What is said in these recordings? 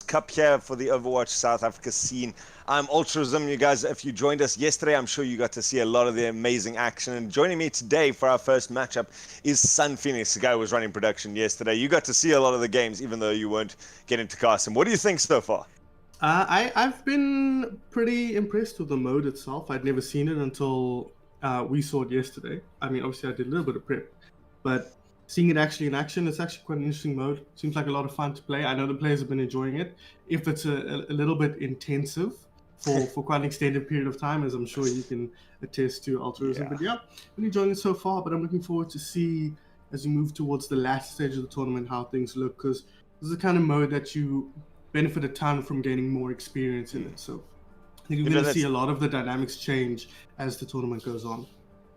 Cup here for the Overwatch South Africa scene. I'm Ultrazim. You guys, if you joined us yesterday, I'm sure you got to see a lot of the amazing action. And joining me today for our first matchup is SunPheonyx, the guy who was running production yesterday. You got to see a lot of the games, even though you weren't getting to cast them. What do you think so far? I've been pretty impressed with the mode itself. I'd never seen it until we saw it yesterday. I mean, obviously I did a little bit of prep, but seeing it actually in action, it's actually quite an interesting mode. Seems like a lot of fun to play. I know the players have been enjoying it. If it's a little bit intensive for quite an extended period of time, as I'm sure you can attest to, Altruism. Yeah. But yeah, been enjoying it so far, but I'm looking forward to see as you move towards the last stage of the tournament how things look, because this is the kind of mode that you benefit a ton from gaining more experience in it. So I think we're going to see a lot of the dynamics change as the tournament goes on.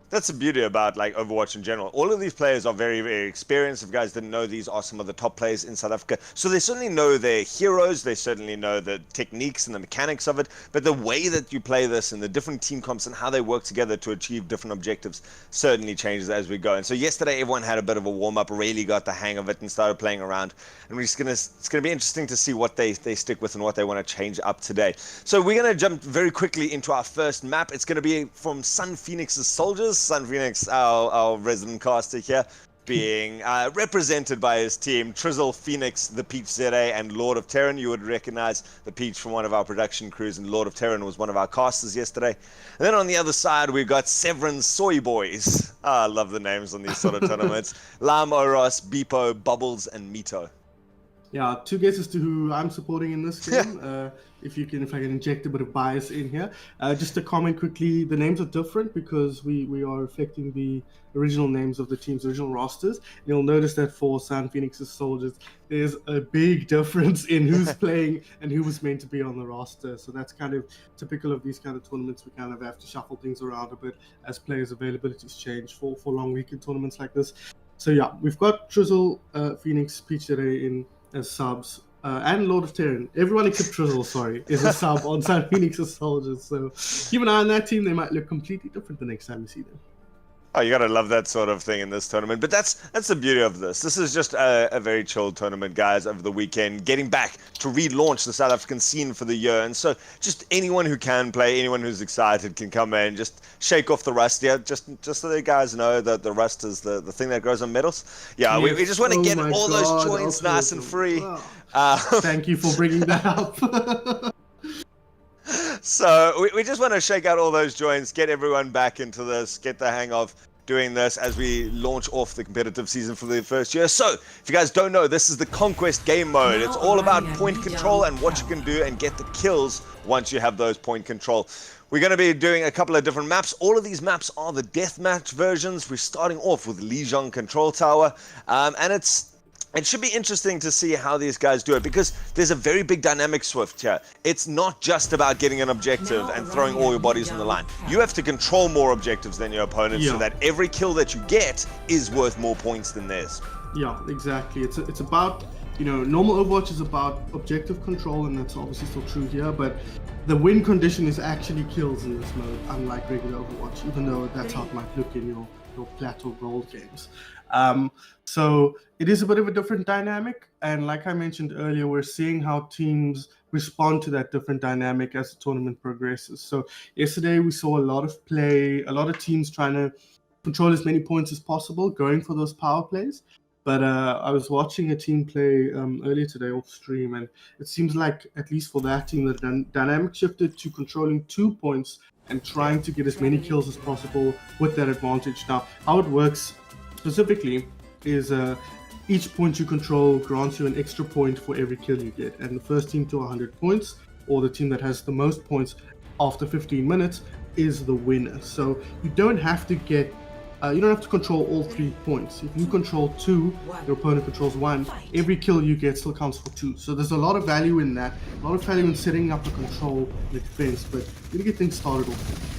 That's the beauty about like Overwatch in general. All of these players are very, very experienced. If you guys didn't know, these are some of the top players in South Africa. So they certainly know their heroes. They certainly know the techniques and the mechanics of it. But the way that you play this and the different team comps and how they work together to achieve different objectives certainly changes as we go. And so yesterday, everyone had a bit of a warm-up, really got the hang of it and started playing around. And it's gonna be interesting to see what they stick with and what they want to change up today. So we're gonna jump very quickly into our first map. It's gonna be from SunPheonyx's Soldiers. SunPheonyx, our resident caster here, being represented by his team, Trizzle, Phoenix, the Peach ZA, and Lord of Terran. You would recognize the Peach from one of our production crews, and Lord of Terran was one of our casters yesterday. And then on the other side, we've got Sevren Soy Boys. I love the names on these sort of tournaments. Lam, Oros, Beepo, Bubbles, and Mito. Yeah, two guesses to who I'm supporting in this game. If I can inject a bit of bias in here. Just to comment quickly, the names are different because we are affecting the original names of the team's original rosters. You'll notice that for SunPheonyx's Soldiers, there's a big difference in who's playing and who was meant to be on the roster. So that's kind of typical of these kind of tournaments. We kind of have to shuffle things around a bit as players' availabilities change for long weekend tournaments like this. So yeah, we've got Trizzle, Phoenix, Peach today in as subs, and Lord of Terran. Everyone except Trizzle, sorry, is a sub on SunPheonyx's Soldiers. So keep an eye on that team. They might look completely different the next time you see them. Oh, you gotta love that sort of thing in this tournament. But that's the beauty of this. This is just a very chilled tournament, guys, over the weekend. Getting back to relaunch the South African scene for the year. And so just anyone who can play, anyone who's excited can come in, just shake off the rust. Yeah, just so that you guys know that the rust is the thing that grows on medals. Yeah, yes. we just want to get all those joints nice and free. Wow. Thank you for bringing that up. So we just want to shake out all those joints, get everyone back into this, get the hang of doing this as we launch off the competitive season for the first year. So if you guys don't know, this is the Conquest game mode. It's all about point control and what you can do and get the kills once you have those point control. We're going to be doing a couple of different maps. All of these maps are the deathmatch versions. We're starting off with Lijiang Control Tower, and it should be interesting to see how these guys do it, because there's a very big dynamic shift here. It's not just about getting an objective and throwing all your bodies on the line. You have to control more objectives than your opponent so that every kill that you get is worth more points than theirs. Yeah, exactly. It's about, normal Overwatch is about objective control, and that's obviously still true here, but the win condition is actually kills in this mode, unlike regular Overwatch, even though that's how it might look in your plateau gold games. So it is a bit of a different dynamic, and like I mentioned earlier, we're seeing how teams respond to that different dynamic as the tournament progresses. So yesterday we saw a lot of play, a lot of teams trying to control as many points as possible, going for those power plays. But I was watching a team play earlier today off stream, and it seems like, at least for that team, the dynamic shifted to controlling 2 points and trying to get as many kills as possible with that advantage. Now, how it works specifically is each point you control grants you an extra point for every kill you get, and the first team to 100 points, or the team that has the most points after 15 minutes, is the winner. So you don't have to control all 3 points. If you control 2, your opponent controls 1, every kill you get still counts for 2. So there's a lot of value in that, a lot of value in setting up the control and defense, but we're gonna get things started off.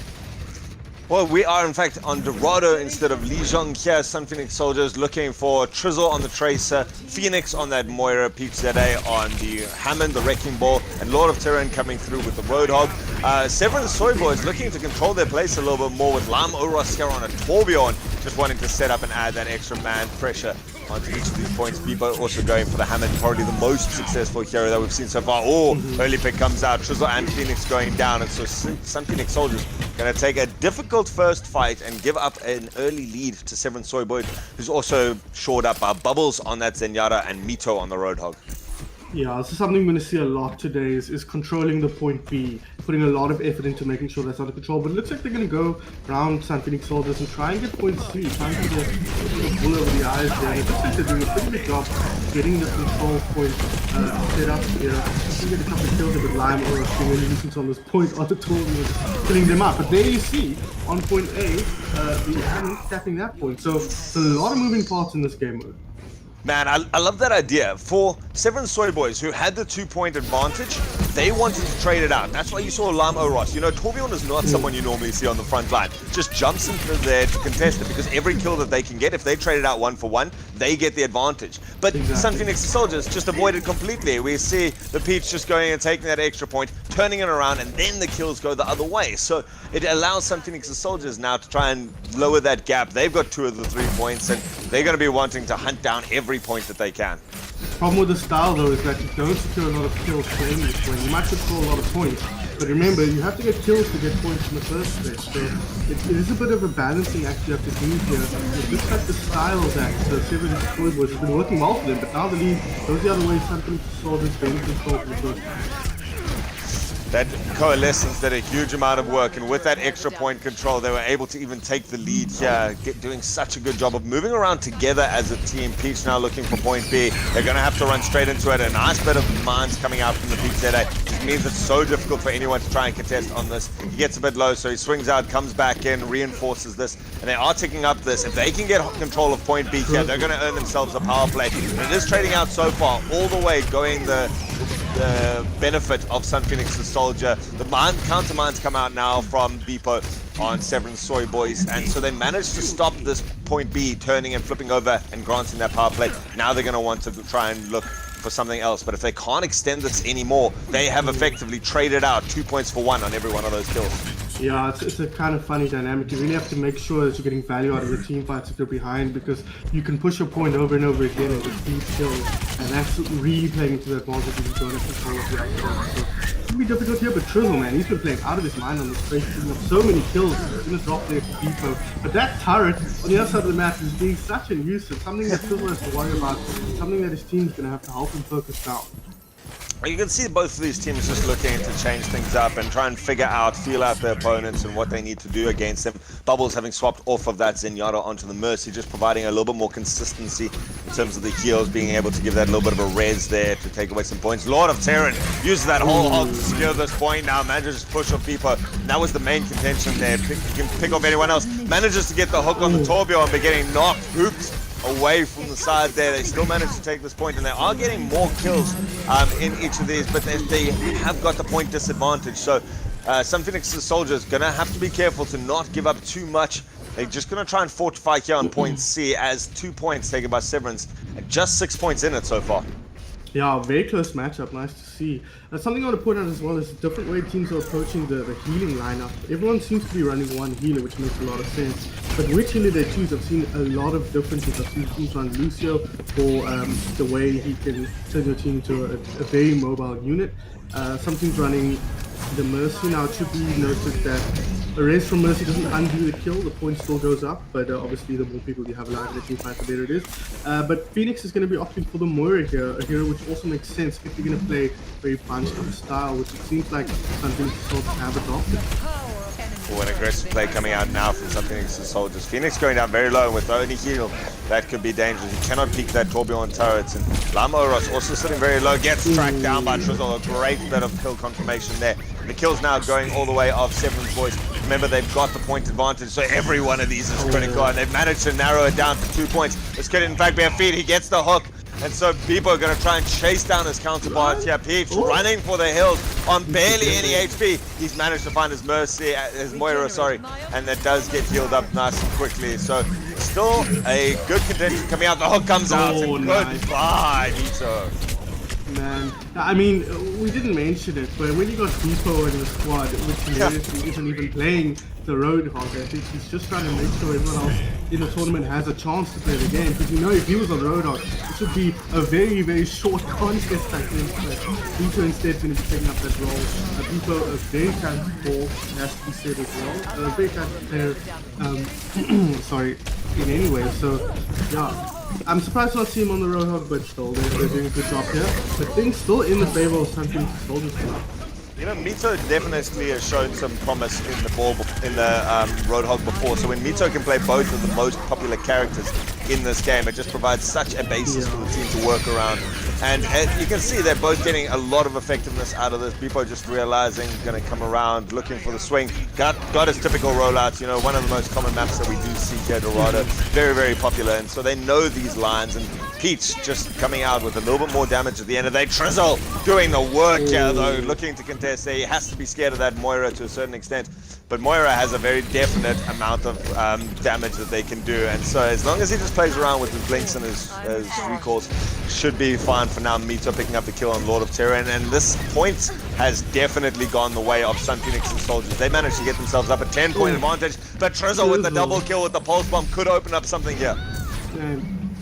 Well, we are in fact on Dorado instead of Lijiang here. SunPheonyx's Soldiers looking for Trizzle on the Tracer, Phoenix on that Moira, Peach ZA on the Hammond, the Wrecking Ball, and Lord of Terran coming through with the Roadhog. Sevren Soy Boys looking to control their place a little bit more with Lam Oros here on a Torbjorn, just wanting to set up and add that extra man pressure. onto each of these points. Bebo also going for the hammer, probably the most successful hero that we've seen so far. Oh, early pick comes out, Trizzle and Phoenix going down, and so SunPheonyx Soldiers going to take a difficult first fight and give up an early lead to Sevren Soyboy, who's also shored up by Bubbles on that Zenyatta and Mito on the Roadhog. Yeah, this is something we're going to see a lot today is controlling the point B, putting a lot of effort into making sure that's under control. But it looks like they're going to go around SunPheonyx Soldiers and try and get point C, trying to get the bull over the eyes there. And it looks like they're doing a pretty good job getting the control point set up here. You get a couple of kills with Lime or being really nuisance on this point on the tour, killing them up. But there you see, on point A, the enemy tapping that point. So there's a lot of moving parts in this game mode. Man, I love that idea. For Sevren Soyboys, who had the 2-point advantage, they wanted to trade it out. That's why you saw Lam Oros. You know, Torbjorn is not someone you normally see on the front line. Just jumps into there to contest it, because every kill that they can get, if they trade it out 1 for 1, they get the advantage. But SunPheonyx's Soldiers just avoid it completely. We see the Peach just going and taking that extra point, turning it around, and then the kills go the other way. So it allows SunPheonyx's Soldiers now to try and lower that gap. They've got 2 of the 3 points, and they're going to be wanting to hunt down every point that they can. Problem with the style though is that you don't secure a lot of kills playing this way. You might control a lot of points, but remember, you have to get kills to get points in the first place. So it is a bit of a balancing act you have to do here. It looks like the style that Sevren Soyboys has been working well for them, but now the lead goes the other way. SunPheonyx's Soldiers being control for the first time. That Coalescence did a huge amount of work, and with that extra point control, they were able to even take the lead here, doing such a good job of moving around together as a team. Peach now looking for point B. They're going to have to run straight into it. A nice bit of mines coming out from the Peach ZA. It means it's so difficult for anyone to try and contest on this. He gets a bit low, so he swings out, comes back in, reinforces this, and they are taking up this. If they can get control of point B here, they're going to earn themselves a power play. And it is trading out so far, all the way going the benefit of SunPheonyx's Soldier. The counter mines come out now from Bebo on Sevren Soyboys, and so they managed to stop this point B turning and flipping over and granting that power play. Now they're going to want to try and look for something else, but if they can't extend this anymore, they have effectively traded out 2 points for 1 on every one of those kills. Yeah, it's a kind of funny dynamic. You really have to make sure that you're getting value out of the team fights if you're behind, because you can push your point over and over again and get these kills, and that's really playing into the advantage if you don't have control of the outcome. So it's gonna be difficult here, but Trizzle, man, he's been playing out of his mind on this space, picking up so many kills. He's gonna drop there to Bebo. But that turret on the other side of the map is being such a nuisance, something that Trizzle has to worry about, something that his team's gonna have to help him focus down. You can see both of these teams just looking to change things up and try and feel out their opponents and what they need to do against them. Bubbles having swapped off of that Zenyatta onto the Mercy, just providing a little bit more consistency in terms of the heals, being able to give that little bit of a res there to take away some points. Lord of Terran uses that whole hog to secure this point now, manages to push off Bebo. That was the main contention there. He can pick off anyone else. Manages to get the hook on the Torbjorn, but getting knocked, hooped away from the side there. They still managed to take this point, and they are getting more kills in each of these, but they have got the point disadvantage. So SunPheonyx's Soldiers gonna have to be careful to not give up too much. They're just gonna try and fortify here on point C, as 2 points taken by Sevren's and just 6 points in it so far. Yeah, very close matchup, nice to see. Something I want to point out as well is the different way teams are approaching the healing lineup. Everyone seems to be running one healer, which makes a lot of sense. But which healer they choose, I've seen a lot of differences. I've seen teams run Lucio for the way he can turn your team into a very mobile unit. Some teams running the Mercy. Now it should be noted that a res from Mercy doesn't undo the kill, the point still goes up, but obviously the more people you have alive in the team fight, the better it is. But Phoenix is going to be opting for the Moira here, a hero which also makes sense if you're going to play very bunched up style, which it seems like SunPheonyx's Soldiers have adopted. An aggressive play coming out now from SunPheonyx's Soldiers. Phoenix going down very low with the only heal. That could be dangerous. He cannot peek that Torbjorn turret. And Lam Oros also sitting very low, gets tracked down by Trizzle. A great bit of kill confirmation there. And the kills now going all the way of Sevren's boys. Remember, they've got the point advantage, so every one of these is critical, and they've managed to narrow it down to 2 points. This could in fact be a feed. He gets the hook. And so Bebo going to try and chase down his counterpart here. Peach running for the hills on barely any HP. He's managed to find his Mercy, his Moira, sorry, and that does get healed up nice and quickly. So still a good contention coming out. The hook comes out, and goodbye, Mito. Man, I mean, we didn't mention it, but when you got Depot in the squad, which hilariously isn't even playing the Roadhog, I think he's just trying to make sure everyone else in the tournament has a chance to play the game. Because if he was on Roadhog, this would be a very, very short contest, I think. But Depot instead is going to be taking up that role. Depot, a very talented ball, has to be said as well. A very talented player, sorry, in any way. So, yeah. I'm surprised to not see him on the Roadhog, but still, they're doing a good job here. But things still in the favor of SunPheonyx's soldiers. You know, Mito definitely has shown some promise in the Roadhog before. So when Mito can play both of the most popular characters in this game, it just provides such a basis for the team to work around. And you can see they're both getting a lot of effectiveness out of this. Beppo just realizing, going to come around, looking for the swing. Got his typical rollouts, you know, one of the most common maps that we do see here at Dorado. Very, very popular. And so they know these lines. And Peach just coming out with a little bit more damage at the end of the day. Trizzle doing the work here, though, looking to contest there. He has to be scared of that Moira to a certain extent. But Moira has a very definite amount of damage that they can do. And so as long as he just plays around with his blinks and his recalls, should be fine for now. Mito picking up the kill on Lord of Terror. And this point has definitely gone the way of SunPheonyx's soldiers. They managed to get themselves up a 10-point advantage. But Trizzle with the double kill with the pulse bomb could open up something here.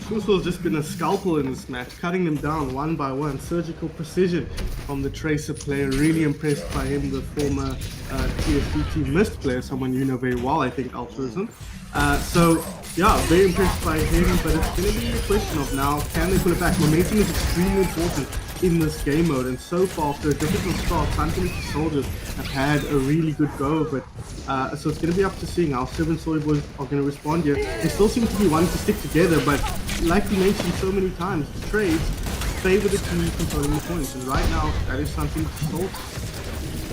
Truthful's just been a scalpel in this match, cutting them down one by one. Surgical precision from the Tracer player. Really impressed by him, the former TSD team Mist player, someone you know very well, I think, Altruism. So, yeah, very impressed by him, but it's going to be a question of now, can they pull it back? Momentum is extremely important in this game mode, and so far, after a difficult start, SunPheonyx's soldiers have had a really good go, but so it's going to be up to seeing how Sevren Soy Boys are going to respond here. They still seem to be wanting to stick together, but like we mentioned so many times, the trades favor the team controlling the points, and right now, that is SunPheonyx's soldiers.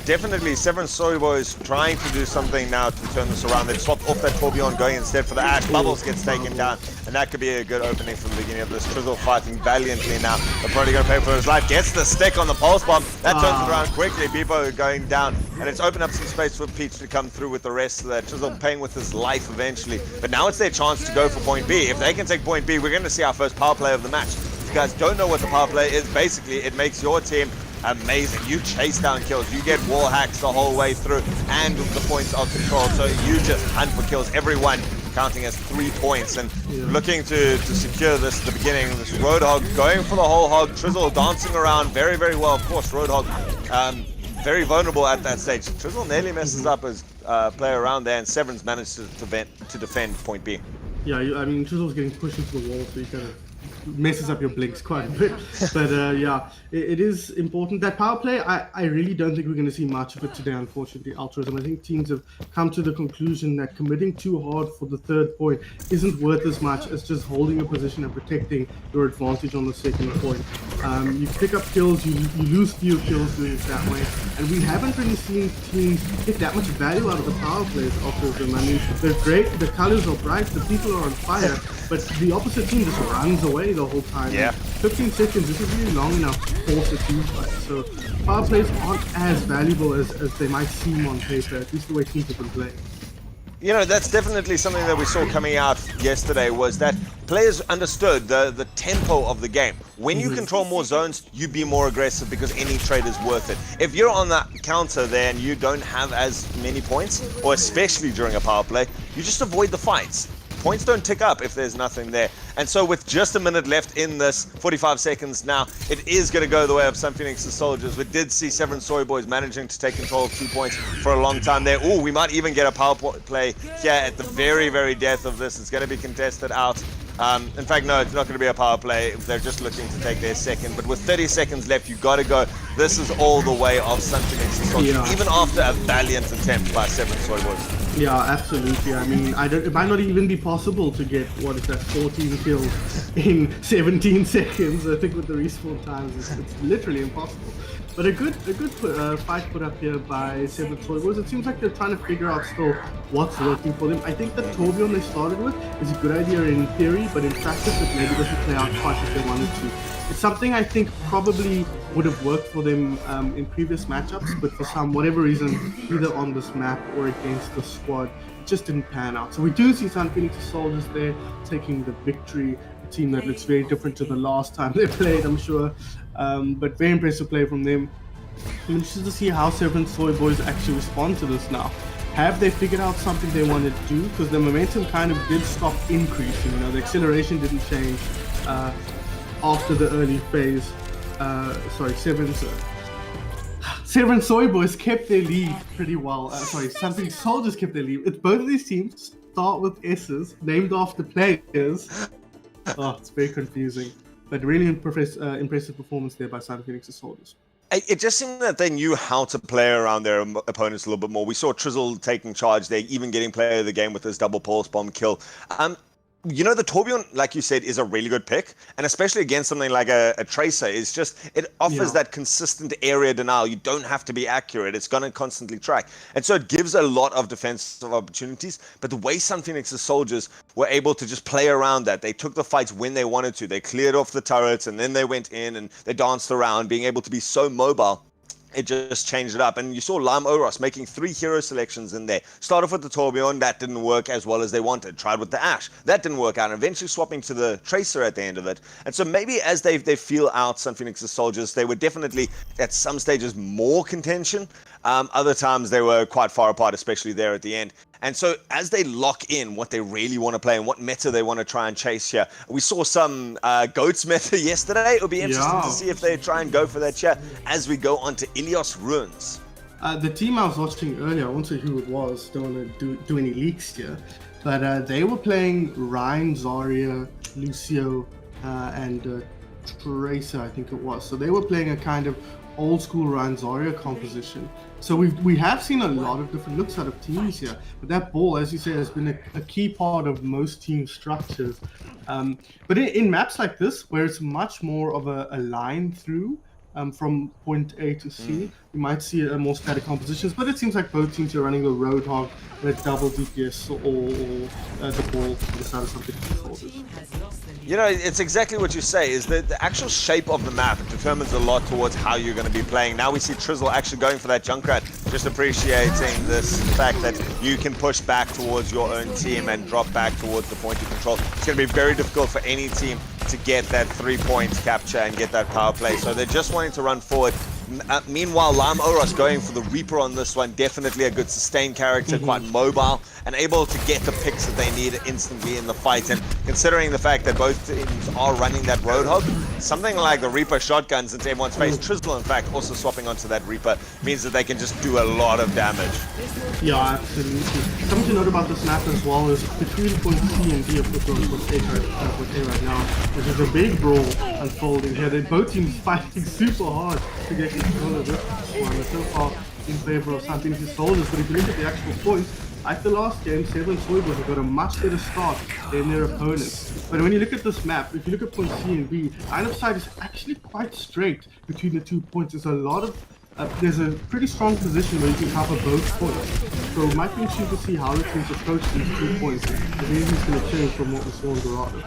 Definitely, Sevren Soy Boys trying to do something now to turn this around. They've swapped off that Tourbillon, going instead for the Ash. Bubbles gets taken down, and that could be a good opening from the beginning of this. Trizzle fighting valiantly now. They're probably going to pay for his life. Gets the stick on the pulse bomb. That turns it around quickly. Beppo going down, and it's opened up some space for Peach to come through with the rest of that. Trizzle paying with his life eventually. But now it's their chance to go for point B. If they can take point B, we're going to see our first power play of the match. If you guys don't know what the power play is, basically it makes your team amazing. You chase down kills, you get wall hacks the whole way through, and the points are controlled, so you just hunt for kills, everyone counting as 3 points, and looking to secure this at the beginning. This Roadhog going for the whole hog. Trizzle dancing around very, very well. Of course, Roadhog very vulnerable at that stage. Trizzle nearly messes up his player around there, and Sevren's managed to defend point B. Yeah, I mean, Trizzle's getting pushed into the wall, so you kind of messes up your blinks quite a bit. But yeah, it is important. That power play, I really don't think we're going to see much of it today, unfortunately, Altruism. I think teams have come to the conclusion that committing too hard for the third point isn't worth as much as just holding your position and protecting your advantage on the second point. You pick up kills, you lose few kills doing it that way, and we haven't really seen teams get that much value out of the power plays, Altruism. I mean, they're great, the colors are bright, the people are on fire, but the opposite team just runs away the whole time. Yeah. 15 seconds, this is really long enough to force a team fight. So power plays aren't as valuable as they might seem on paper, at least the way teams have been playing. You know, that's definitely something that we saw coming out yesterday, was that players understood the tempo of the game. When you control more zones, you be more aggressive because any trade is worth it. If you're on that counter there and you don't have as many points, or especially during a power play, you just avoid the fights. Points don't tick up if there's nothing there. And so with just a minute left in this, 45 seconds now, it is going to go the way of SunPheonyx's soldiers. We did see Sevren Soy Boys managing to take control of 2 points for a long time there. Oh, we might even get a power play here at the very, very death of this. It's going to be contested out. In fact, no, it's not going to be a power play. They're just looking to take their second. But with 30 seconds left, you've got to go. This is all the way of SunPheonyx's soldiers, even after a valiant attempt by Sevren Soy Boys. Yeah, absolutely. I mean, it might not even be possible to get, 14 kills in 17 seconds. I think with the respawn times, it's literally impossible. But a good fight put up here by Sevren Soy Boys. It seems like they're trying to figure out still what's working for them. I think the Tourbillon they started with is a good idea in theory, but in practice it maybe doesn't play out quite as they wanted to. It's something I think probably would have worked for them in previous matchups, but for whatever reason, either on this map or against the squad, it just didn't pan out. So we do see SunPheonyx's soldiers there taking the victory a team that looks very different to the last time they played, I'm sure. But very impressive play from them. I'm interested to see how Sevren Soy Boys actually respond to this now. Have they figured out something they wanted to do? Because the momentum kind of did stop increasing. You know, the acceleration didn't change after the early phase. Sevren Soy Boys kept their lead pretty well. SunPheonyx's Soldiers kept their lead. It's both of these teams start with S's, named after players. Oh, it's very confusing. But really impressive performance there by SunPheonyx's Soldiers. It just seemed that they knew how to play around their opponents a little bit more. We saw Trizzle taking charge. They're even getting player of the game with this double pulse bomb kill. You know, the Torbjorn, like you said, is a really good pick, and especially against something like a Tracer, it offers that consistent area denial. You don't have to be accurate. It's going to constantly track. And so it gives a lot of defensive opportunities, but the way SunPheonyx's Soldiers were able to just play around that, they took the fights when they wanted to. They cleared off the turrets, and then they went in, and they danced around, being able to be so mobile. It just changed it up. And you saw Lime Oros making 3 hero selections in there. Start off with the Torbjorn, that didn't work as well as they wanted. Tried with the Ashe, that didn't work out. And eventually swapping to the Tracer at the end of it. And so maybe as they feel out SunPheonyx's Soldiers, they were definitely at some stages more contention. Other times they were quite far apart, especially there at the end. And so as they lock in what they really want to play and what meta they want to try and chase here, we saw some GOATS meta yesterday. It'll be interesting to see if they try and go for that here as we go on to Ilios Ruins. The team I was watching earlier, I won't say who it was, don't want to do any leaks here, but they were playing Ryan, Zarya, Lucio, and Tracer, I think it was. So they were playing a kind of old school Ryan Zarya composition. So we have seen a lot of different looks out of teams here, but that ball, as you say, has been a key part of most team structures. But in maps like this, where it's much more of a line through from point A to C, you might see more static compositions, but it seems like both teams are running the Roadhog with double DPS or the ball to the side of something. You know, it's exactly what you say, is that the actual shape of the map determines a lot towards how you're going to be playing. Now we see Trizzle actually going for that Junkrat, just appreciating this fact that you can push back towards your own team and drop back towards the point you control. It's going to be very difficult for any team to get that 3-point capture and get that power play. So they're just wanting to run forward. Meanwhile, Lime Oros going for the Reaper on this one. Definitely a good sustained character, quite mobile, and able to get the picks that they need instantly in the fight. And considering the fact that both teams are running that Roadhog, something like the Reaper shotgun, since everyone's faced Trizzle, in fact, also swapping onto that Reaper, means that they can just do a lot of damage. Yeah, absolutely. Something to note about this map as well is between point C and D, of course, point A right now, there's a big brawl unfolding here. Both teams fighting super hard to get control of this one. So far in favor of SunPheonyx's Soldiers, but if you look at the actual points, like the last game, Sevren Soy Boys have got a much better start than their opponents. But when you look at this map, if you look at point C and B, line of sight is actually quite straight between the 2 points. There's a lot of there's a pretty strong position where you can cover both points. So it might be interesting to see how the teams approach these 2 points. If anything's going to change from what we saw in Dorado.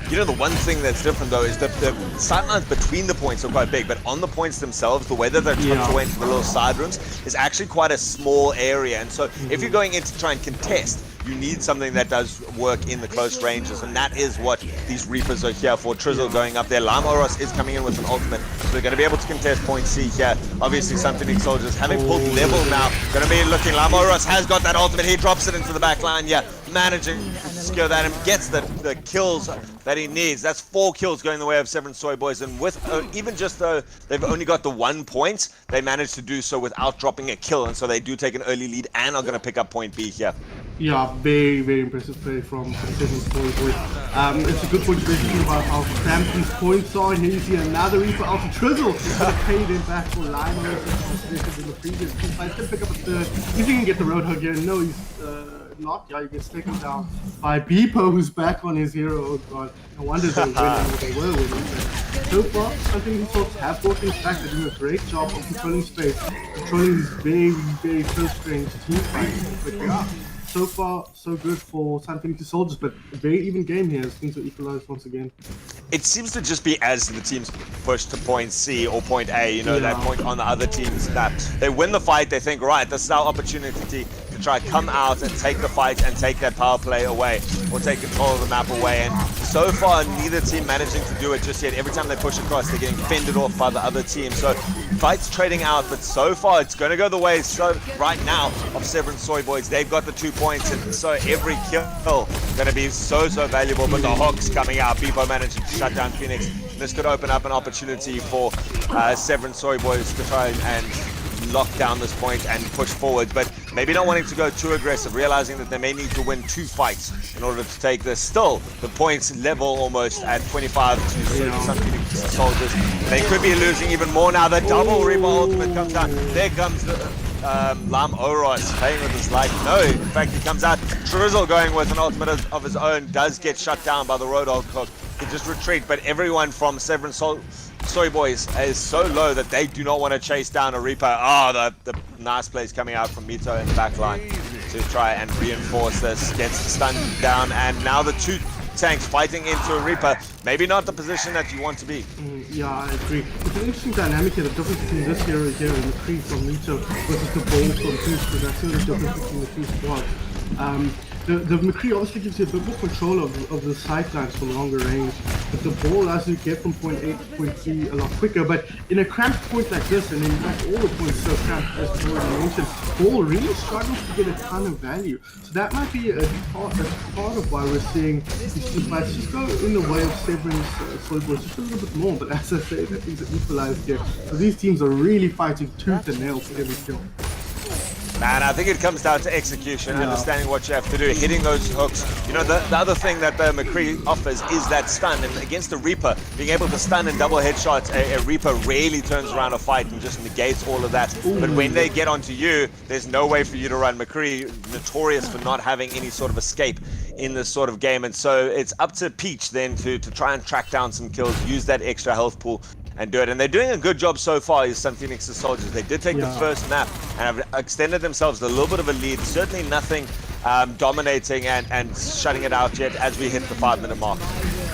You know, the one thing that's different, though, is that the sidelines between the points are quite big, but on the points themselves, the way that they're tucked away into the little side rooms is actually quite a small area. And so if you're going in to try and contest, you need something that does work in the close ranges, and that is what these Reapers are here for. Trizzle going up there. Lime Oros is coming in with an ultimate, so they're going to be able to contest point C here. Obviously, SunPheonyx's Soldiers having pulled level now, going to be looking. Lime Oros has got that ultimate. He drops it into the back line, managing to secure that and gets the kills that he needs. That's 4 kills going the way of Sevren Soy Boys, and with even just though they've only got the 1 point, they managed to do so without dropping a kill, and so they do take an early lead and are going to pick up point B here. Yeah, very, very impressive play from Sevren Soy Boys. It's a good point to mention about how cramped these points are, and here you see another Reaper out to Trizzle. Gonna pay them back for Lime Oros in the previous 2 fights. Gonna pick up a third. If he can get the Roadhog here, no, he's not. Yeah, he gets taken down by Beepo, who's back on his hero. Oh god, no wonder they were winning. So far, SunPheonyx's Soldiers have brought things back. They're doing a great job of controlling space, controlling these very, very close-range team fights. But yeah, so far, so good for SunPheonyx's Soldiers, but a very even game here as things are equalized once again. It seems to just be as the teams push to point C or point A, that point on the other team's map. They win the fight, they think, right, this is our opportunity to try try to come out and take the fight and take that power play away, or take control of the map away. And so far, neither team managing to do it just yet. Every time they push across, they're getting fended off by the other team. So fights trading out, but so far it's going to go the way right now of Sevren Soy Boys. They've got the 2 points, and so every kill going to be so valuable. But the Hawks coming out, Beepo managing to shut down Phoenix. This could open up an opportunity for Sevren Soy Boys to try and lock down this point and push forward, but maybe not wanting to go too aggressive, realizing that they may need to win 2 fights in order to take this. Still, the points level almost at 25 to SunPheonyx's soldiers. They could be losing even more now. The double Reaper ultimate comes down. There comes the Lam Oros playing with his life. No, in fact, he comes out. Trizzle going with an ultimate of his own, does get shut down by the Roadhog hook. He just retreat, but everyone from Sevren Soy Boys is so low that they do not want to chase down a Reaper. Oh, the nice plays coming out from Mito in the back line to try and reinforce this. Gets the stun down, and now the 2 tanks fighting into a Reaper. Maybe not the position that you want to be. Yeah, I agree. It's an interesting dynamic here. The difference between this hero here and the Kree from Mito versus the Ball from Goose, because that's the difference between the 2 squads. The McCree obviously gives you a bit more control of the sightlines from longer range, but the Ball as you get from point A to point B a lot quicker. But in a cramped point like this, and in fact all the points so cramped as you already mentioned, Ball really struggles to get a ton of value. So that might be a part of why we're seeing these 2 fights just go in the way of Sevren's Soy Boys just a little bit more. But as I say, that things are equalized here. So these teams are really fighting tooth and nail for every kill. Man, I think it comes down to execution, understanding what you have to do, hitting those hooks. You know, the other thing that the McCree offers is that stun, and against a Reaper, being able to stun and double headshots, a Reaper rarely turns around a fight and just negates all of that. But when they get onto you, there's no way for you to run. McCree, notorious for not having any sort of escape in this sort of game, and so it's up to Peach then to try and track down some kills, use that extra health pool, and do it. And they're doing a good job so far, is SunPheonyx's soldiers. They did take the first map and have extended themselves a little bit of a lead. Certainly nothing dominating and shutting it out yet as we hit the 5-minute mark.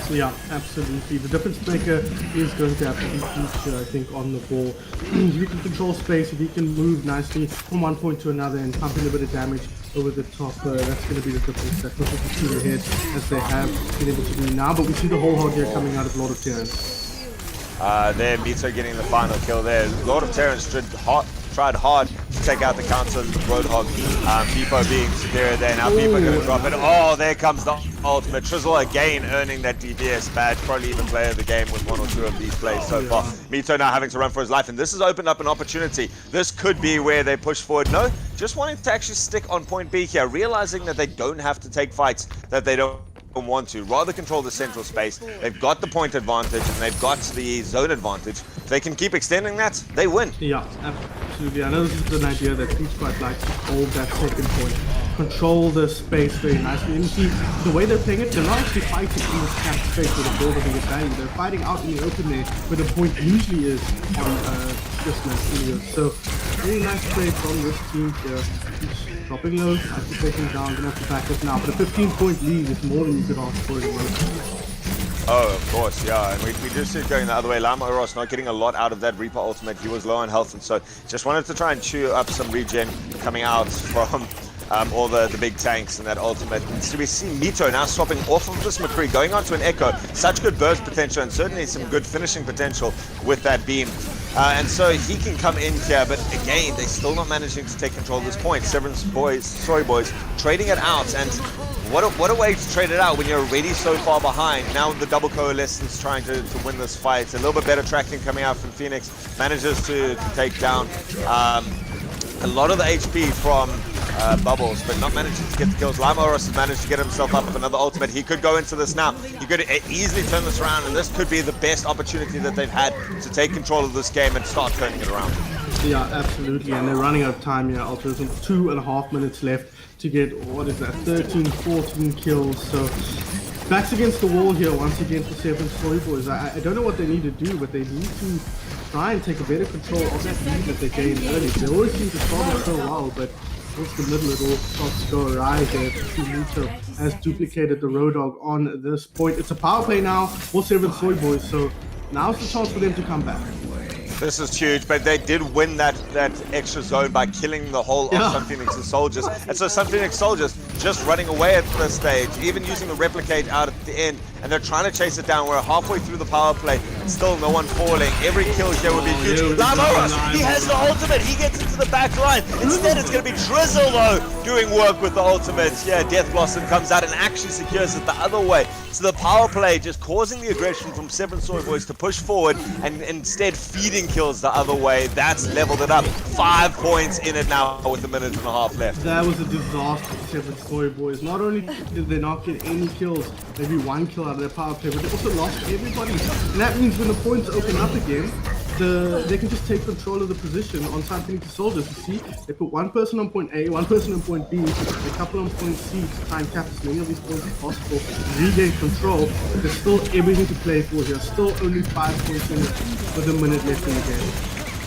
Yeah, absolutely. The difference maker is going to have to be Peach, I think, on the ball. If you can control space, if you can move nicely from one point to another and pump in a bit of damage over the top, that's going to be the difference that pushes the team ahead as they have been able to do now. But we see the whole hog here coming out of Lord of Terrans. There, Mito getting the final kill there. Lord of Terrans tried hard to take out the counter Roadhog. Beepo being superior there. Now Beepo going to drop it. Oh, there comes the ultimate. Trizzle again earning that DBS badge. Probably even player of the game with 1 or 2 of these plays so far. Mito now having to run for his life, and this has opened up an opportunity. This could be where they push forward. No, just wanting to actually stick on point B here, realizing that they don't have to take fights that they don't want to, rather control the central space. They've got the point advantage and they've got the zone advantage. If they can keep extending that, they win. Yeah, absolutely. I know this is an idea that Peach quite likes to hold that second point, control the space very nicely. And you see, the way they're playing it, they're not actually fighting in this camp space where the ball doesn't get value. They're fighting out in the open there, where the point usually is on distance. So, very nice play from this team here. Peach dropping low, actually taking down, gonna have to back up now. But a 15-point lead is more than you could ask for anyway. Oh, of course, yeah, and we do see it going the other way. Lam Oros not getting a lot out of that Reaper ultimate. He was low on health, and so just wanted to try and chew up some regen coming out from all the big tanks and that ultimate. And so we see Mito now swapping off of this McCree, going on to an Echo. Such good burst potential and certainly some good finishing potential with that beam. And so he can come in here, but again, they're still not managing to take control of this point. Sevren's Soy Boys trading it out, and what a way to trade it out when you're already so far behind. Now the double coalescence trying to win this fight. A little bit better tracking coming out from Phoenix. Manages to take down a lot of the HP from Bubbles, but not managing to get the kills. Oros has managed to get himself up with another ultimate. He could go into this now. He could easily turn this around, and this could be the best opportunity that they've had to take control of this game and start turning it around. Yeah, absolutely, and they're running out of time here. Altruism, 2.5 minutes left to get, what is that, 13, 14 kills. So backs against the wall here once again for Sevren Soy Boys. I don't know what they need to do, but they need to try and take a better control of that lead that they gained early. They always seem to start so well, but towards the middle it all starts to go awry there. Mito has duplicated the Roadhog on this point. It's a power play now for Sevren Soy Boys, so now's the chance for them to come back. This is huge, but they did win that extra zone by killing the whole of SunPheonyx's soldiers. And so SunPheonyx's soldiers just running away at this stage, even using the replicate out at the end, and they're trying to chase it down. We're halfway through the power play, and still no one falling. Every kill here would be huge. Lamoros, he has the ultimate. He gets into the back line. Instead, it's going to be Drizzle, though, doing work with the ultimate. Yeah, Death Blossom comes out and actually secures it the other way. So the power play just causing the aggression from Sevren Soy Boys to push forward and instead feeding kills the other way. That's leveled it up. 5 points in it now with a minute and a half left. That was a disaster for Sevren Soy Boys. Not only did they not get any kills, maybe 1 kill out of their power play, but they also lost everybody. And that means when the points open up again, they can just take control of the position on SunPheonyx's soldiers. You see, they put one person on point A, one person on point B, a couple on point C to try and cap as many of these points as possible, regain control. But there's still everything to play for here. Still only 5 points in it with a minute left in the game.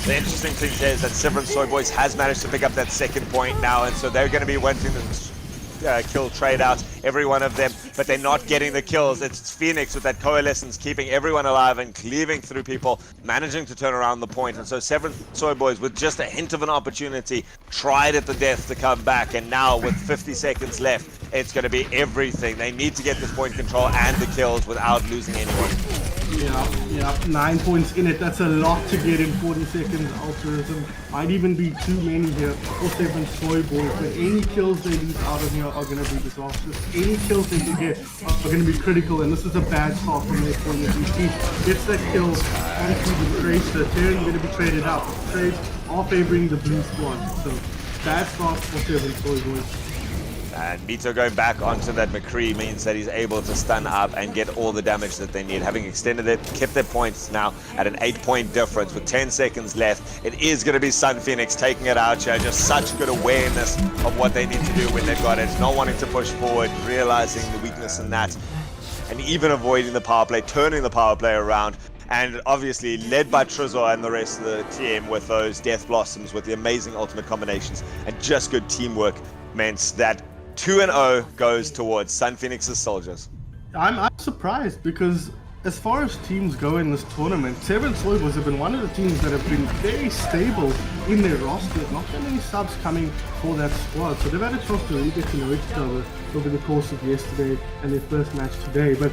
The interesting thing here is that Sevren Soy Boys has managed to pick up that second point now, and so they're going to be wanting to kill trade out every one of them, but they're not getting the kills. It's Phoenix with that coalescence keeping everyone alive and cleaving through people, managing to turn around the point. And so Sevren Soy Boys, with just a hint of an opportunity, tried at the death to come back, and now with 50 seconds left, it's going to be everything. They need to get this point control and the kills without losing anyone. Yeah, 9 points in it. That's a lot to get in 40 seconds. Altruism might even be too many here for Sevren Soy Boys, but any kills they lose out of here are going to be disastrous. Any kills they can get are going to be critical, and this is a bad start from their point of view. Gets that kill onto the Tracer. Terran going to be traded out. Trades are favoring the blue squad, so bad start for Sevren Soy Boys. And Mito going back onto that McCree means that he's able to stun up and get all the damage that they need. Having extended it, kept their points now at an 8-point difference with 10 seconds left. It is going to be SunPheonyx taking it out here. Just such good awareness of what they need to do when they've got it. Not wanting to push forward, realizing the weakness in that, and even avoiding the power play, turning the power play around. And obviously led by Trizzle and the rest of the team with those Death Blossoms, with the amazing ultimate combinations and just good teamwork, meant that 2-0 goes towards SunPheonyx's soldiers. I'm surprised because as far as teams go in this tournament, Sevren Soy Boys have been one of the teams that have been very stable in their roster. Not that many subs coming for that squad, so they've had a chance to really get to know each other over the course of yesterday and their first match today. But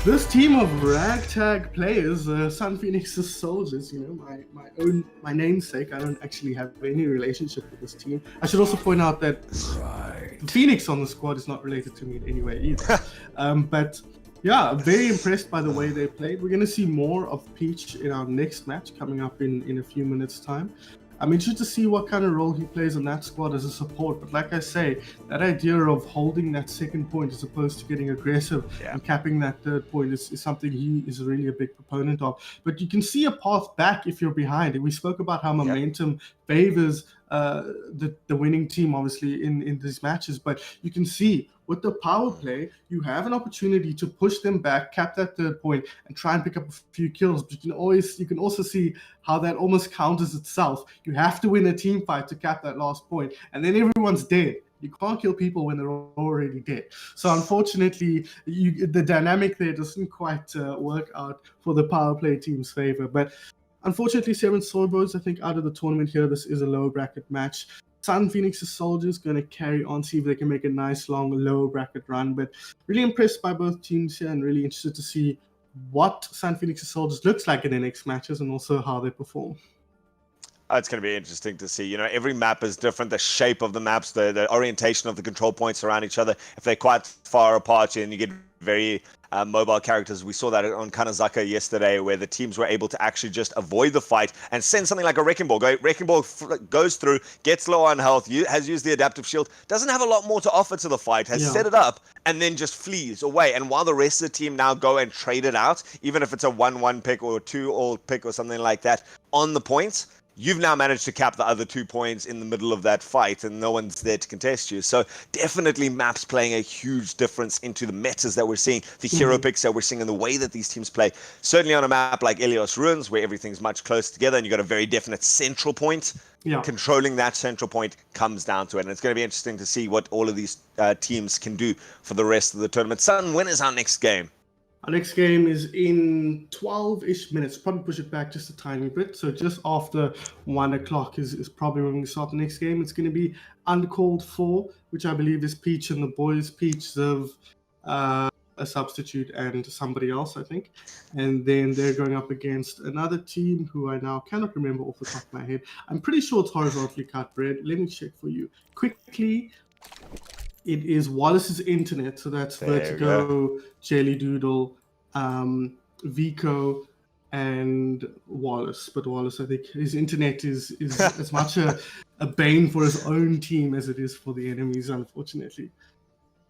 this team of ragtag players, SunPheonyx's soldiers, you know, my namesake, I don't actually have any relationship with this team. I should also point out that the Phoenix on the squad is not related to me in any way either. But yeah, very impressed by the way they played. We're going to see more of Peach in our next match coming up in a few minutes' time. I'm interested to see what kind of role he plays on that squad as a support. But like I say, that idea of holding that second point as opposed to getting aggressive and capping that third point is something he is really a big proponent of. But you can see a path back if you're behind. We spoke about how momentum favors the winning team, obviously, in these matches. But you can see with the power play, you have an opportunity to push them back, cap that third point, and try and pick up a few kills. But you can also see how that almost counters itself. You have to win a team fight to cap that last point, and then everyone's dead. You can't kill people when they're already dead. So unfortunately, the dynamic there doesn't quite work out for the power play team's favor. But unfortunately, Sevren Soy Boys, I think out of the tournament here, this is a lower bracket match. SunPheonyx's soldiers going to carry on, see if they can make a nice long lower bracket run. But really impressed by both teams here and really interested to see what SunPheonyx's soldiers looks like in their next matches and also how they perform. It's going to be interesting to see. You know, every map is different. The shape of the maps, the orientation of the control points around each other. If they're quite far apart, and you get very mobile characters. We saw that on COWZA yesterday, where the teams were able to actually just avoid the fight and send something like a Wrecking Ball. Wrecking Ball goes through, gets low on health, has used the adaptive shield, doesn't have a lot more to offer to the fight, has set it up, and then just flees away. And while the rest of the team now go and trade it out, even if it's a 1-1 pick or a 2-all pick or something like that, on the points, you've now managed to cap the other 2 points in the middle of that fight, and no one's there to contest you. So definitely maps playing a huge difference into the metas that we're seeing, the hero picks that we're seeing, and the way that these teams play. Certainly on a map like Elios Ruins, where everything's much closer together, and you've got a very definite central point. Controlling that central point comes down to it, and it's going to be interesting to see what all of these teams can do for the rest of the tournament. Sun, when is our next game? Our next game is in 12-ish minutes. Probably push it back just a tiny bit. So just after 1 o'clock is probably when we start the next game. It's going to be Uncalled For, which I believe is Peach and the boys. Peach, Ziv, a substitute, and somebody else, I think. And then they're going up against another team who I now cannot remember off the top of my head. I'm pretty sure it's horizontally cut bread. Let me check for you quickly. It is Wallace's Internet, so that's There we Vertigo, Jelly Doodle, Vico, and Wallace. But Wallace, I think his internet is as much a bane for his own team as it is for the enemies, unfortunately.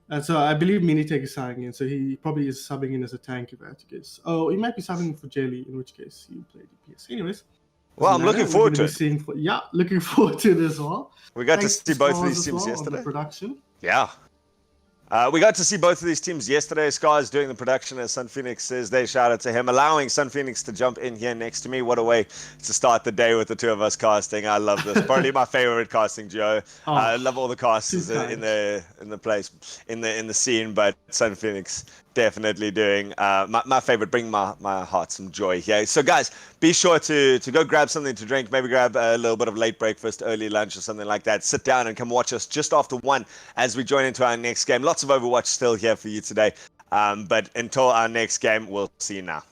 And so I believe Minitech is signing in, so he probably is subbing in as a tank, if I had to guess. Oh, he might be subbing for Jelly, in which case he played DPS. Anyways. Well, I'm looking forward to it. Looking forward to it as well. We got to see both of these teams yesterday. Production. Yeah. We got to see both of these teams yesterday. Scar's doing the production, as SunPheonyx says. They shout out to him, allowing SunPheonyx to jump in here next to me. What a way to start the day with the two of us casting. I love this. Probably my favorite casting duo. I love all the casters in the place, in the scene, but SunPheonyx definitely doing my favorite, bring my heart some joy here. So guys, be sure to go grab something to drink, maybe grab a little bit of late breakfast, early lunch or something like that. Sit down and come watch us just after 1 as we join into our next game. Lots of Overwatch still here for you today, but until our next game, we'll see you now.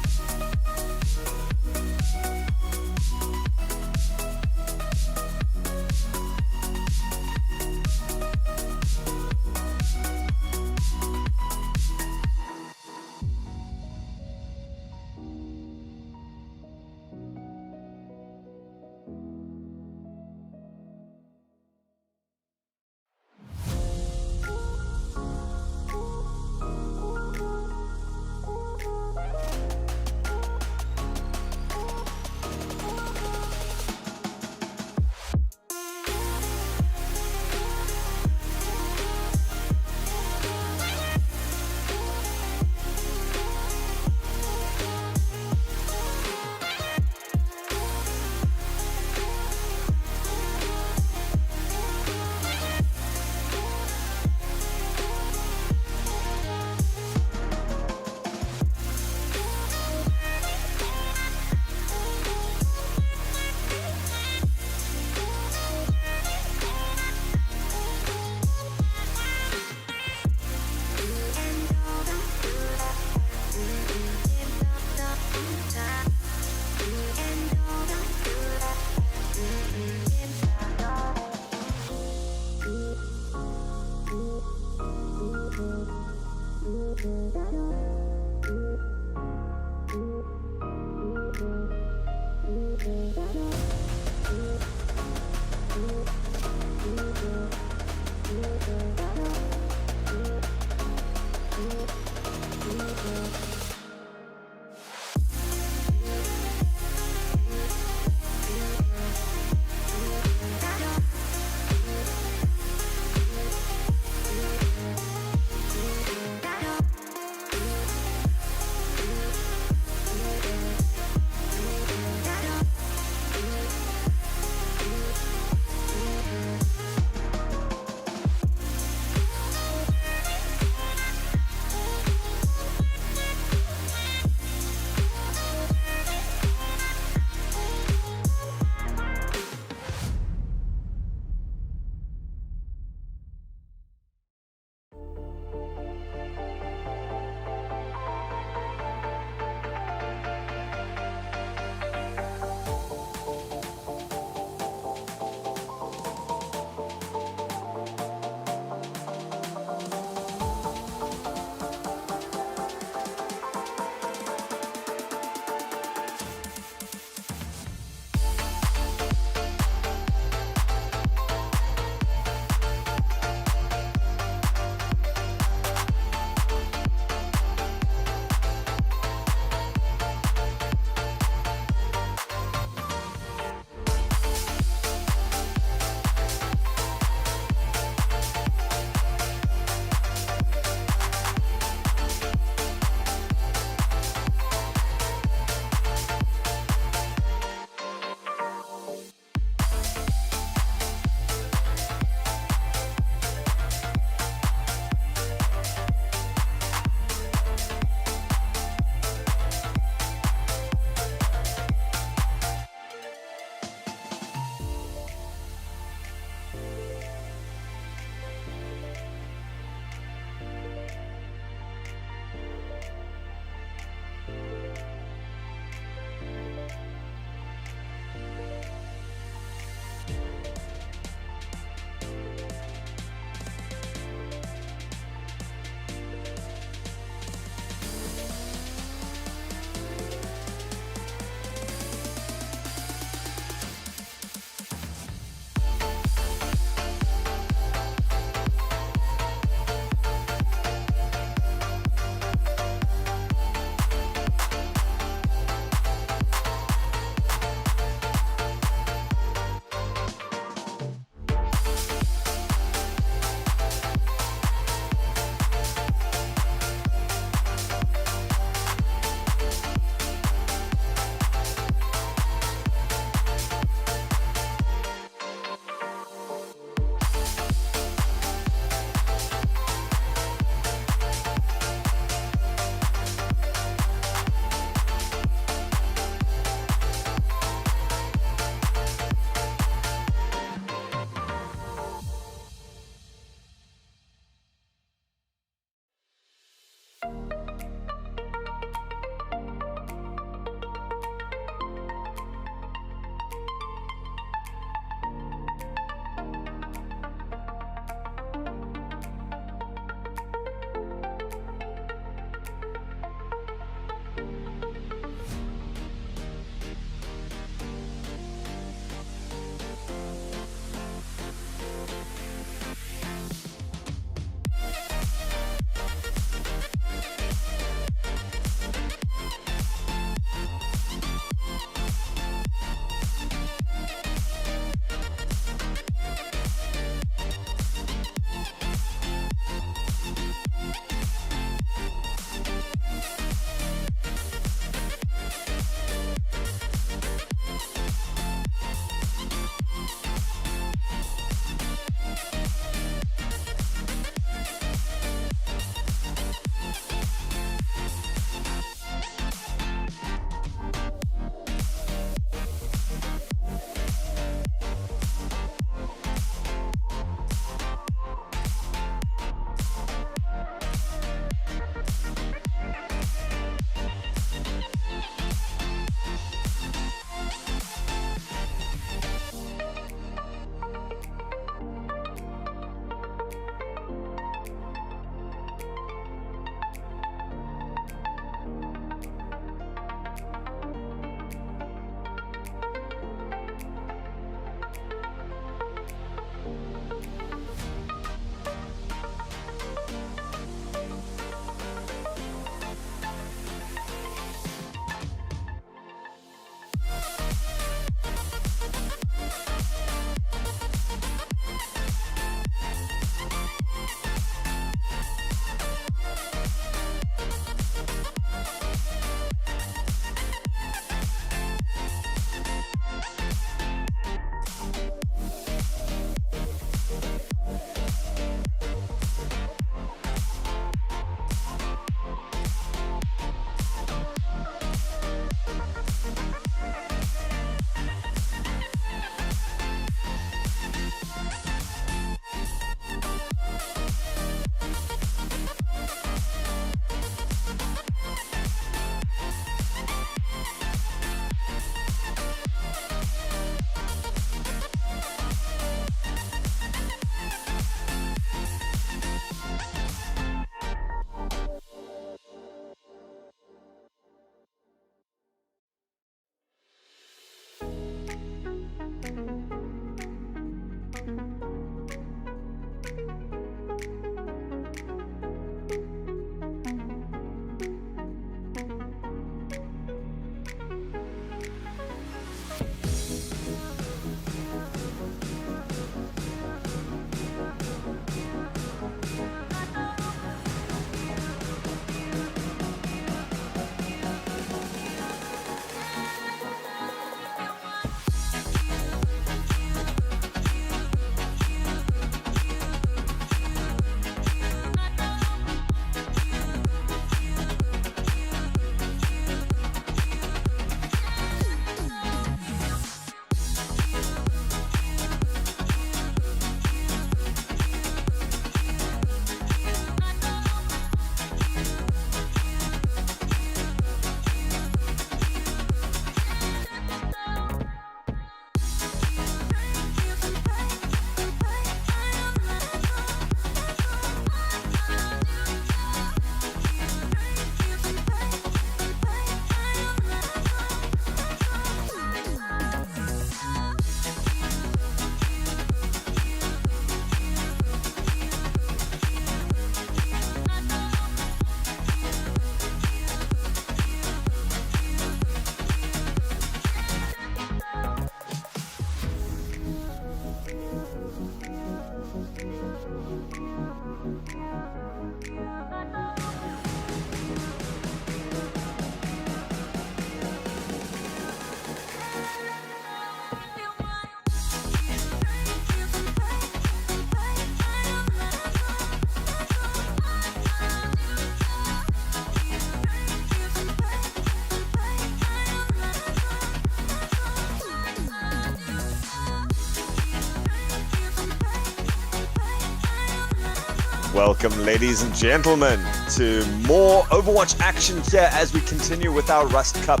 Welcome, ladies and gentlemen, to more Overwatch action here as we continue with our Rust Cup.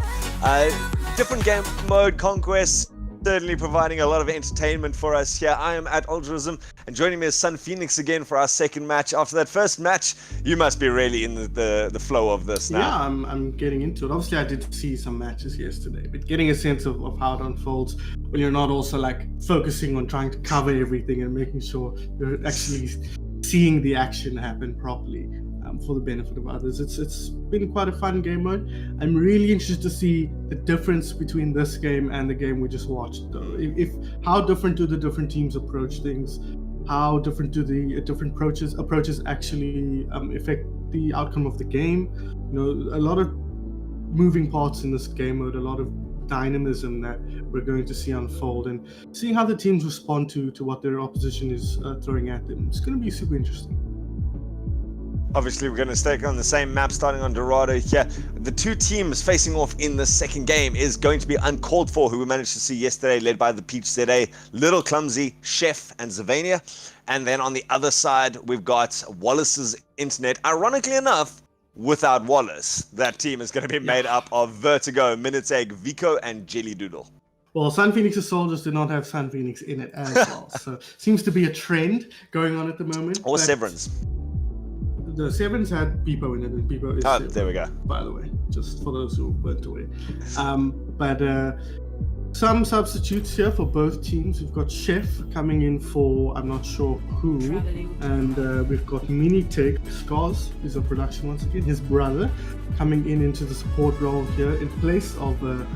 Different game mode, Conquest, certainly providing a lot of entertainment for us here. I am at Ultraism, and joining me is SunPheonyx again for our second match. After that first match, you must be really in the flow of this now. Yeah, I'm getting into it. Obviously, I did see some matches yesterday, but getting a sense of how it unfolds when you're not also like focusing on trying to cover everything and making sure you're actually seeing the action happen properly for the benefit of others. It's been quite a fun game mode. I'm really interested to see the difference between this game and the game we just watched, though. If how different do the different teams approach things? How different do the different approaches actually affect the outcome of the game? You know, a lot of moving parts in this game mode, a lot of dynamism that we're going to see unfold, and seeing how the teams respond to what their opposition is throwing at them. It's going to be super interesting. Obviously, we're going to stay on the same map, starting on Dorado here. The two teams facing off in the second game is going to be Uncalled For, who we managed to see yesterday, led by the Peach ZA, Little Clumsy, Chef, and Sevren. And then on the other side, we've got Wallace's Internet. Ironically enough, without Wallace, that team is going to be made up of Vertigo, Miniteg, Vico, and Jelly Doodle. Well, SunPheonyx's soldiers do not have SunPheonyx in it as well, so seems to be a trend going on at the moment. Or Sevren's. The Sevren's had Beepo in it, and Beepo is Sevren, there we go. By the way, just for those who weren't aware. But some substitutes here for both teams. We've got Chef coming in for I'm not sure who, and we've got Miniteg, Scars is a production once again, his brother, coming into the support role here in place of the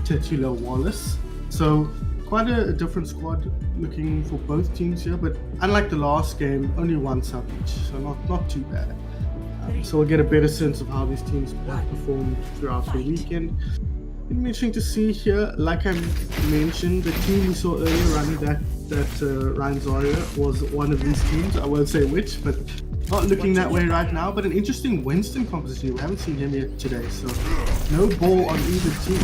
titular Wallace. So quite a different squad looking for both teams here, but unlike the last game, only one sub each, so not too bad. So we'll get a better sense of how these teams performed throughout the weekend. It'll be interesting to see here. Like I mentioned, the team we saw earlier running that Ryan Zarya was one of these teams. I won't say which, but not looking that way right now. But an interesting Winston composition. We haven't seen him yet today, so no ball on either team.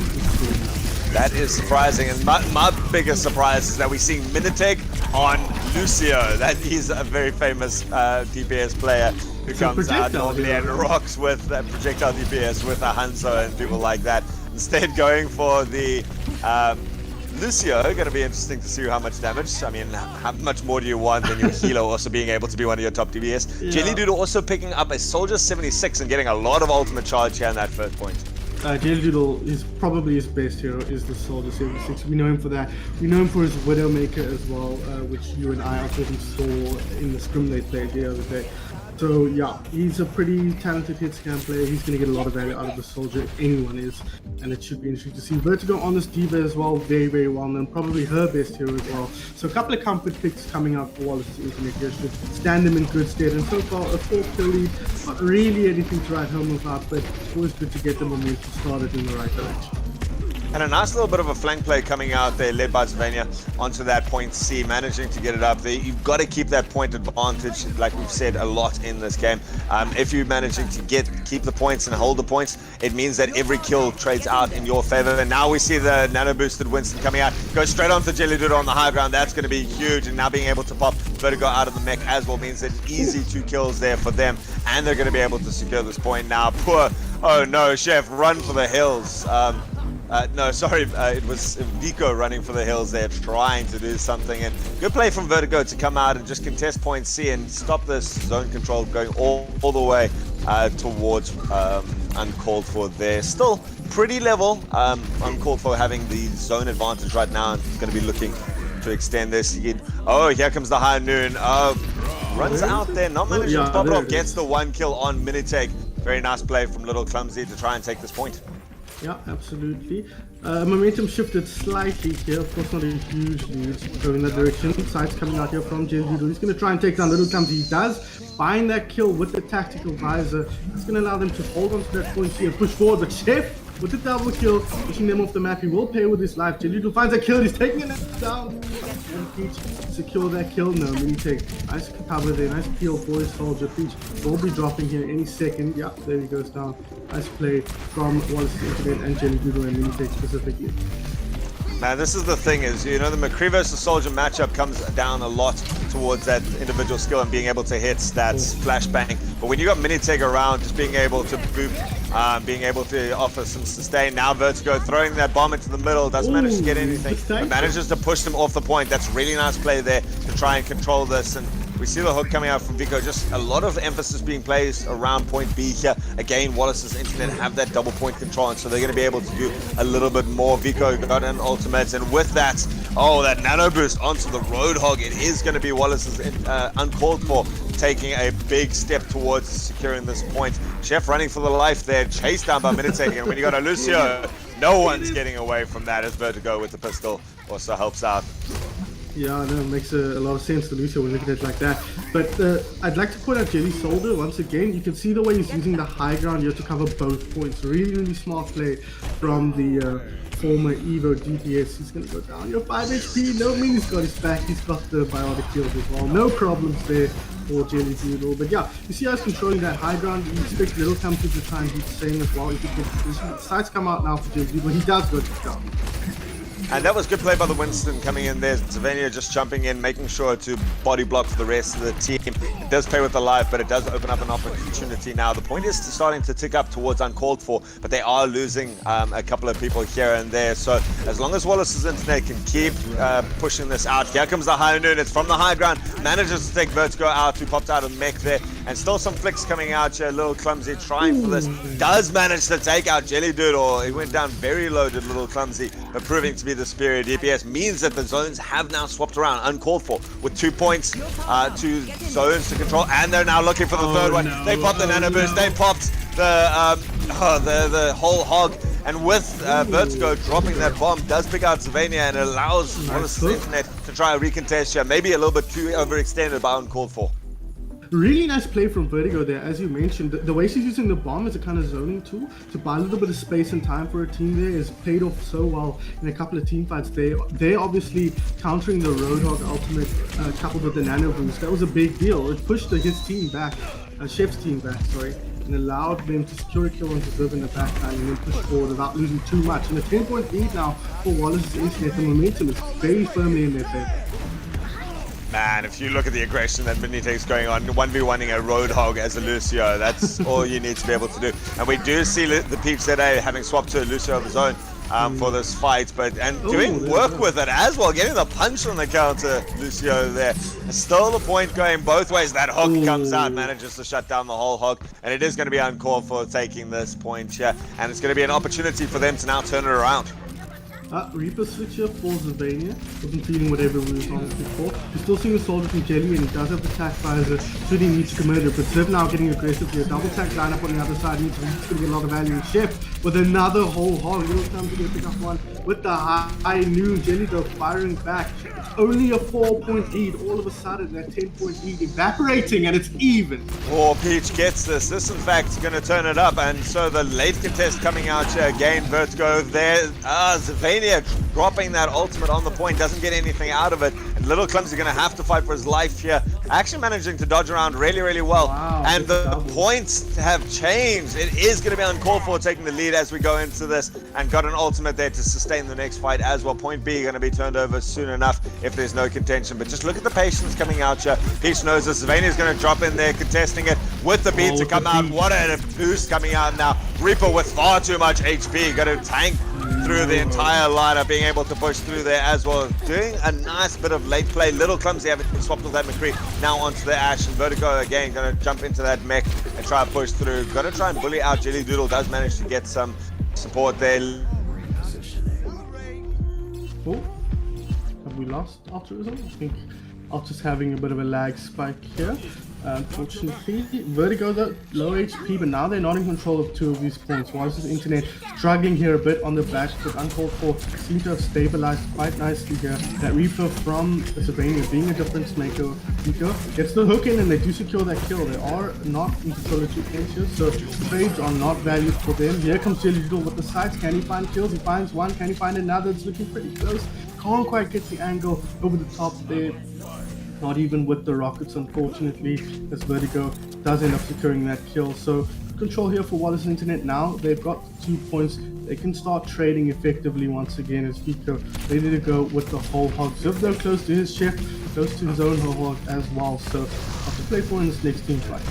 That is surprising, and my biggest surprise is that we're seeing Miniteg on Lucio. That is a very famous DPS player who comes out normally and rocks with projectile DPS with a Hanzo and people like that. Instead going for the Lucio. Going to be interesting to see how much damage. I mean, how much more do you want than your healer also being able to be one of your top DPS? Yeah. Jelly Doodle also picking up a Soldier 76 and getting a lot of ultimate charge here in that first point. Jelly Doodle is probably his best hero, is the Soldier 76. We know him for that. We know him for his Widowmaker as well, which you and I also saw in the scrim they played the other day. So yeah, he's a pretty talented hit scan player. He's going to get a lot of value out of the Soldier, if anyone is, and it should be interesting to see. Vertigo on this Diva as well, very, very well known, probably her best hero as well. So a couple of comfort picks coming up for Wallace's Internet here should stand him in good stead. And so far, a 4-kill lead, not really anything to write home about, but it's always good to get the momentum started in the right direction. And a nice little bit of a flank play coming out there, led by Sevren onto that point C, managing to get it up there. You've got to keep that point advantage, like we've said a lot in this game. If you're managing to keep the points and hold the points, it means that every kill trades out in your favor. And now we see the nano boosted Winston coming out, goes straight onto Jelly Doodle on the high ground. That's going to be huge, and now being able to pop Vertigo out of the mech as well means that easy 2 kills there for them, and they're going to be able to secure this point now. Oh no, Chef, run for the hills. No, sorry, it was Vico running for the hills there, trying to do something. And good play from Vertigo to come out and just contest point C and stop this zone control going all the way towards Uncalled For there. Still pretty level. Uncalled For having the zone advantage right now, and going to be looking to extend this. Oh, here comes the High Noon. Runs out there, not managing to pop it off. Gets the 1 kill on Miniteg. Very nice play from Little Clumsy to try and take this point. Yeah, absolutely. Momentum shifted slightly here. Of course, not a huge lead going in that direction. Sides coming out here from Jelly Doodle. He's going to try and take down Little Clumsy. He does find that kill with the tactical visor. It's going to allow them to hold on to that point here and push forward. But Chef with the double kill, pushing them off the map. He will pay with his life. Jelly Doodle finds a kill. He's taking it down. And Peach secure that kill. No, Miniteg. Nice cover there. Nice peel for his Soldier. Peach will be dropping here any second. Yeah, there he goes down. Nice play from Wallace's Internet and Jelly Doodle and Miniteg specifically. Man, this is the thing is, the McCree versus Soldier matchup comes down a lot towards that individual skill and being able to hit stats, flashbang. But when you got Miniteg around, just being able to boop, being able to offer some sustain. Now Vertigo throwing that bomb into the middle, doesn't manage to get anything, but manages to push them off the point. That's really nice play there to try and control this. And we see the hook coming out from Vico. Just a lot of emphasis being placed around point B here. Again, Wallace's internet have that double point control, and so they're going to be able to do a little bit more. Vico got an ultimate, and with that, that nano boost onto the Roadhog. It is going to be Wallace's uncalled for, taking a big step towards securing this point. Chef running for the life there, chased down by Miniteg, and when you got a Lucio, no one's getting away from that as Vertigo with the pistol also helps out. Yeah, no, it makes a lot of sense to Lucio when looking at it like that. But I'd like to point out Jelly Soldier once again. You can see the way he's using the high ground here to cover both points. Really, really smart play from the former Evo DPS. He's going to go down. You're 5 HP. No mean he's got his back. He's got the biotic kills as well. No problems there for Jelly Doodle. But yeah, you see us controlling that high ground. You expect Little Company to try and do the same as well. If he gets position. Sights come out now for Jelly Doodle. He does go to down. And that was good play by the Winston coming in there. Sevren just jumping in, making sure to body block for the rest of the team. It does play with the life, but it does open up an opportunity now. The point is starting to tick up towards uncalled for, but they are losing a couple of people here and there. So as long as Wallace's internet can keep pushing this out. Here comes the high noon. It's from the high ground. Manages to take Vertigo out, who popped out of mech there. And still some flicks coming out here. A little clumsy trying for this. Does manage to take out Jelly Doodle. He went down very low to Little Clumsy, but proving to be the superior DPS means that the zones have now swapped around uncalled for with 2 points, 2 zones to control, and they're now looking for the third one. They popped the nano boost. They popped the whole hog. And with Vertigo dropping that bomb, does pick out Sevenia and allows Wallace's internet to try and recontest here. Maybe a little bit too overextended by uncalled for. Really nice play from Vertigo there, as you mentioned. The way she's using the bomb as a kind of zoning tool to buy a little bit of space and time for her team there is paid off so well in a couple of team fights. They're obviously countering the Roadhog ultimate coupled with the nano boost. That was a big deal. It pushed his team back, Chef's team back, sorry, and allowed them to secure a kill on Zerv in the backline and then push forward without losing too much. And a 10-point lead now for Wallace's internet. The momentum is very firmly in their favor. Man, if you look at the aggression that Miniteg going on, 1v1ing a Roadhog as a Lucio, that's all you need to be able to do. And we do see the Peeps ZA having swapped to a Lucio of his own for this fight, and doing work with it as well, getting the punch on the counter, Lucio there. Still the point going both ways. That hook comes out, manages to shut down the whole hog, and it is going to be uncalled for taking this point here, and it's going to be an opportunity for them to now turn it around. Reaper switch here for Sevenia. Wasn't feeling whatever we were on before. He's still seeing the Soldier from Jelly, and he does have the tag visor, should he need to commit it. But Zev now getting aggressive here. Double tag lineup on the other side. He's going to get a lot of value. Chef with another whole hog. Little time to go pick up one with the high noon. Jelly though firing back. It's only a 4-point lead. All of a sudden, that 10-point lead evaporating, and it's even. Oh, Peach gets this. This, in fact, is going to turn it up. And so the late contest coming out here again. Vertigo there. Sevenia dropping that ultimate on the point, doesn't get anything out of it, and Little Clumsy going to have to fight for his life here, actually managing to dodge around really, really well. Wow, and the points have changed. It is going to be uncalled for taking the lead as we go into this, and got an ultimate there to sustain the next fight as well. Point B going to be turned over soon enough if there's no contention, but just look at the patience coming out here. Peach knows this. Sevenia is going to drop in there, contesting it with the beat to come out. What a boost coming out now. Reaper with far too much HP, going to tank through the entire lineup, being able to push through there as well. Doing a nice bit of late play. Little Clumsy having been swapped with that McCree. Now onto the Ash, and Vertigo again going to jump into that mech and try to push through. Going to try and bully out Jelly Doodle. Does manage to get some support there. Oh, have we lost altruism? I think Altus having a bit of a lag spike here. Unfortunately, Vertigo though, low HP, but now they're not in control of 2 of these points. Wallace's internet struggling here a bit on the back, but uncalled for seem to have stabilized quite nicely here. That Reaper from Sevenia being a difference maker. Vico gets the hook in, and they do secure that kill. They are not in control of 2 points here, so trades are not valued for them. Here comes Jelly Doodle with the sights. Can he find kills? He finds one. Can he find another? It's looking pretty close. Can't quite get the angle over the top there. Not even with the rockets, unfortunately, as Vertigo does end up securing that kill. So control here for Wallace Internet now. They've got 2 points. They can start trading effectively once again as Vico ready to go with the whole hog. Ziv though close to his chef, close to his own whole hog as well. So have to play for in this next team fight.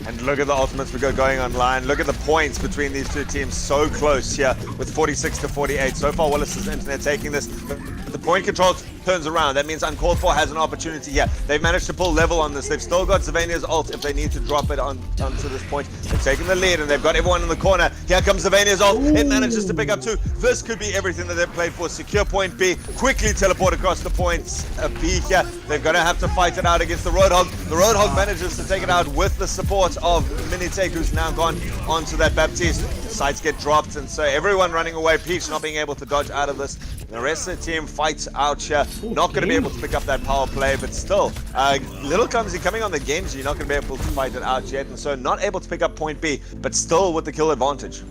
And look at the ultimates we got going online. Look at the points between these two teams. So close here with 46 to 48. So far, Wallace's Internet taking this. But the point control turns around. That means Uncalled For has an opportunity here. They've managed to pull level on this. They've still got Sevenia's ult if they need to drop it onto this point. They've taken the lead and they've got everyone in the corner. Here comes Sevenia's ult. It manages to pick up 2. This could be everything that they've played for. Secure point B. Quickly teleport across the points B here. They're going to have to fight it out against the Roadhog. The Roadhog manages to take it out with the support of Minitake, who's now gone onto that Baptiste. Sights get dropped, and so everyone running away. Peach not being able to dodge out of this. The rest of the team fights out here. Not going to be able to pick up that power play, but still, little COWZA coming on the Genji, not going to be able to fight it out yet, and so not able to pick up point B, but still with the kill advantage.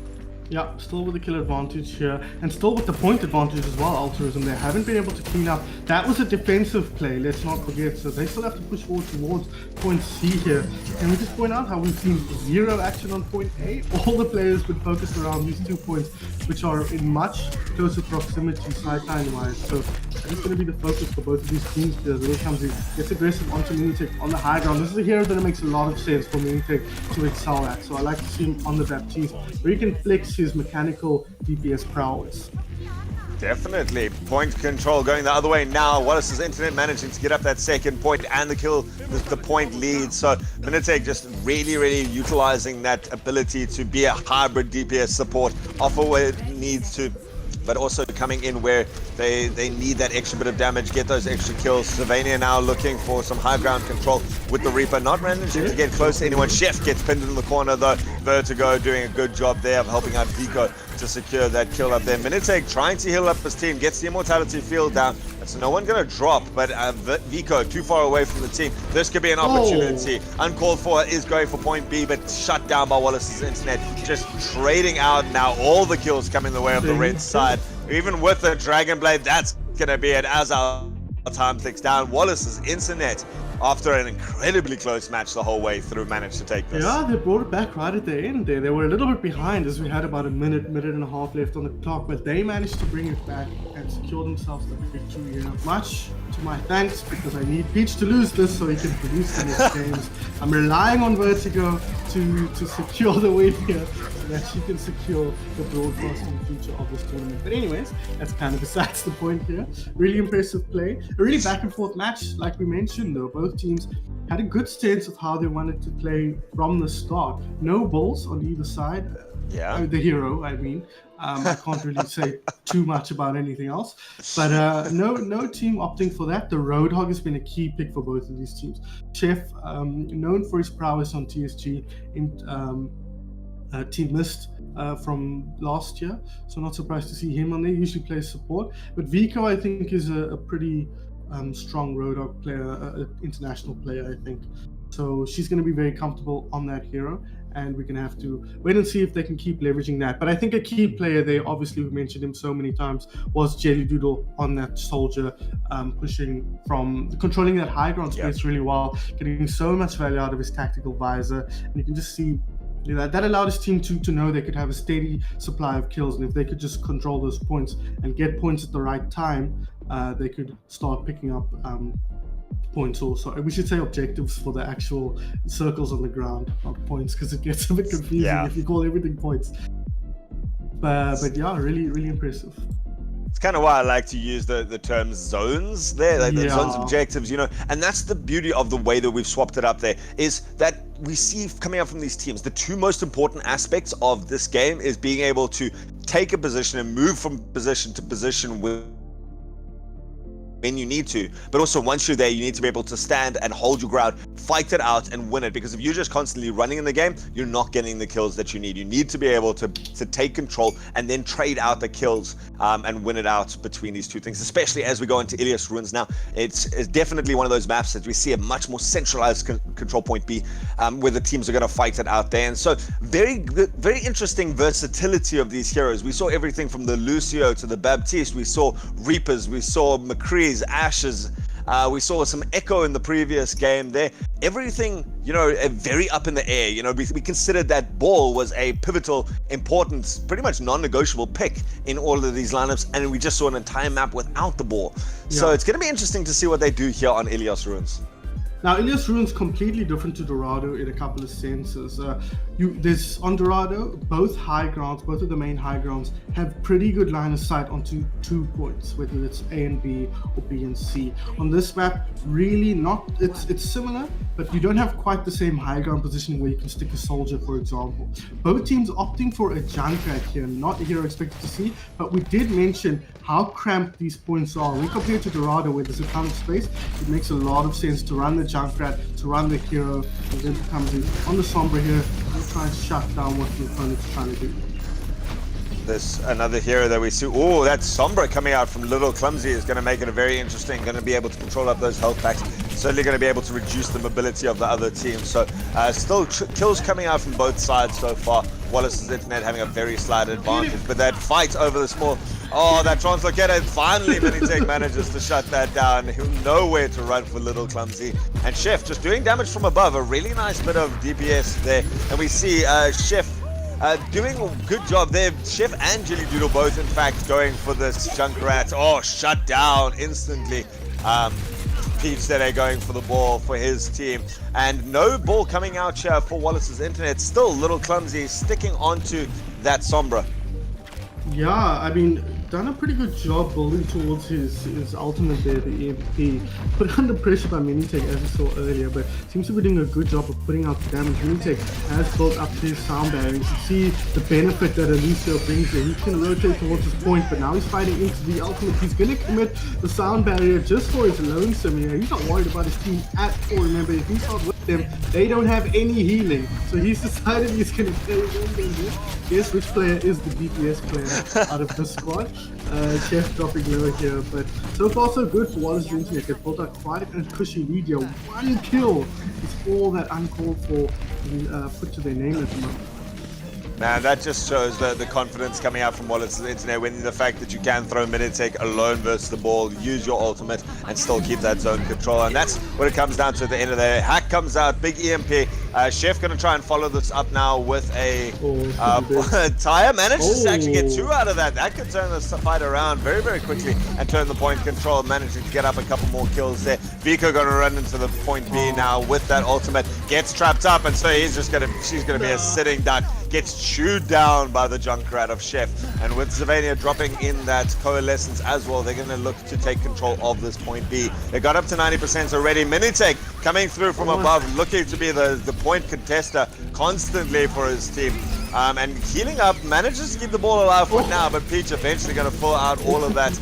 Yeah, still with the kill advantage here, and still with the point advantage as well, Altruism. They haven't been able to clean up. That was a defensive play, let's not forget, so they still have to push forward towards point C here. Can we just point out how we've seen 0 action on point A? All the players been focused around these 2 points, which are in much closer proximity sideline-wise, so that's going to be the focus for both of these teams. Because when it comes in, gets aggressive onto Minitake on the high ground. This is a hero that makes a lot of sense for Minitake to excel at, so I like to see him on the Baptiste, where he can flex his mechanical DPS prowess. Definitely. Point control going the other way now. Wallace's Internet managing to get up that second point and the kill, the point lead. So Minitake just really utilizing that ability to be a hybrid DPS support, offer where it needs to, but also coming in where they need that extra bit of damage, get those extra kills. Sevenia now looking for some high ground control with the Reaper, not managing to get close to anyone. Chef gets pinned in the corner though. Vertigo doing a good job there of helping out Vico to secure that kill up there. Minitake trying to heal up his team, gets the immortality field down. So no one gonna drop, but Vico too far away from the team. This could be an opportunity. Uncalled For is going for point B, but shut down by Wallace's Internet. Just trading out now. All the kills coming the way of the red side. Even with the Dragon Blade, that's gonna be it as our time ticks down. Wallace's Internet, after an incredibly close match the whole way through, managed to take this. Yeah, they brought it back right at the end there. They were a little bit behind as we had about a minute and a half left on the clock, but they managed to bring it back and secure themselves the victory here. Much to my thanks, because I need Peach to lose this so he can produce the next games. I'm relying on Vertigo to secure the win here, so that she can secure the broadcasting future of this tournament. But anyways, that's kind of besides the point here. Really impressive play. A really back and forth match, like we mentioned though. Both teams had a good sense of how they wanted to play from the start. No bulls on either side. Yeah. The hero, I mean. I can't really say too much about anything else, but no team opting for that. The Roadhog has been a key pick for both of these teams. Chef, known for his prowess on TSG in Team Mist from last year, so not surprised to see him on there. Usually plays support, but Vico I think is a pretty strong Roadhog player, international player I think. So she's going to be very comfortable on that hero, and we're going to have to wait and see if they can keep leveraging that. But I think a key player there, obviously we mentioned him so many times, was Jelly Doodle on that soldier, pushing from controlling that high ground space really well, getting so much value out of his tactical visor, and you can just see that allowed his team to know they could have a steady supply of kills, and if they could just control those points and get points at the right time, they could start picking up points also. We should say objectives for the actual circles on the ground, not points, because it gets a bit confusing if you call everything points. But yeah, really impressive. It's kind of why I like to use the term zones there, like the zones objectives, and that's the beauty of the way that we've swapped it up there, is that we see coming out from these teams, the 2 most important aspects of this game is being able to take a position and move from position to position when you need to, but also once you're there, you need to be able to stand and hold your ground, fight it out and win it, because if you're just constantly running in the game, you're not getting the kills that you need. You need to be able to take control and then trade out the kills and win it out between these 2 things, especially as we go into Ilias Ruins now. It's definitely one of those maps that we see a much more centralized control point B, where the teams are going to fight it out there. And so very interesting versatility of these heroes. We saw everything from the Lucio to the Baptiste, we saw Reapers, we saw McCree's, Ashes, We saw some echo in the previous game there. Everything, very up in the air. We considered that ball was a pivotal, important, pretty much non-negotiable pick in all of these lineups, and we just saw an entire map without the ball. Yeah. So it's going to be interesting to see what they do here on Ilios Ruins. Now, Ilios Ruins completely different to Dorado in a couple of senses. There's on Dorado, both high grounds, both of the main high grounds have pretty good line of sight onto 2 points, whether it's A and B or B and C. On this map, really not. It's similar, but you don't have quite the same high ground positioning where you can stick a soldier, for example. Both teams opting for a Junkrat here, not a hero expected to see, but we did mention how cramped these points are. When compared to Dorado, where there's a ton of space, it makes a lot of sense to run the Junkrat, to run the hero, and then to come in on the Sombra here and try and shut down what the opponent's trying to do. There's another hero that we see. Oh, that Sombra coming out from Little Clumsy is going to make it a very interesting. Going to be able to control up those health packs. Certainly going to be able to reduce the mobility of the other team. So still kills coming out from both sides so far. Wallace's Internet having a very slight advantage, but that fight over the small. Oh, that translocator, finally Minitech manages to shut that down. He'll know where to run for Little Clumsy. And Chef just doing damage from above. A really nice bit of DPS there. And we see Chef doing a good job there. Chef and Jilly Doodle both, in fact, going for this Junkrat. Oh, shut down instantly. Peach there going for the ball for his team. And no ball coming out here for Wallace's Internet. Still Little Clumsy sticking onto that Sombra. Yeah, I mean, done a pretty good job building towards his ultimate there, the EMP. Put under pressure by Minitech, as we saw earlier, but seems to be doing a good job of putting out the damage. Minitech has built up his sound barrier. You can see the benefit that Alicio brings here. He can rotate towards his point, but now he's fighting into the ultimate. He's going to commit the sound barrier just for his lonesome here. He's not worried about his team at all. Remember, if he's not with them, they don't have any healing. So he's decided he's going to play his own. Guess which player is the DPS player out of the squad. Chef dropping low here, but so far so good for Wallace's Internet. They've built up quite a cushy lead here. 1 kill is all that uncalled for put to their name at the moment. Man, that just shows the confidence coming out from Wallace's Internet, when the fact that you can throw Minitech alone versus the ball, use your ultimate, and still keep that zone control. And that's what it comes down to at the end of the day. Hack comes out, big EMP. Chef going to try and follow this up now with a tire. Manages to actually get 2 out of that. That could turn this fight around very, very quickly and turn the point control, managing to get up a couple more kills there. Vico going to run into the point B now with that ultimate. Gets trapped up, and so she's going to be a sitting duck. Gets chewed down by the Junkrat of Chef. And with Sevren dropping in that coalescence as well, they're going to look to take control of this point B. They got up to 90% already. Minitech coming through from above, looking to be the point contester constantly for his team. And healing up, manages to keep the ball alive for now, but Peach eventually going to pull out all of that.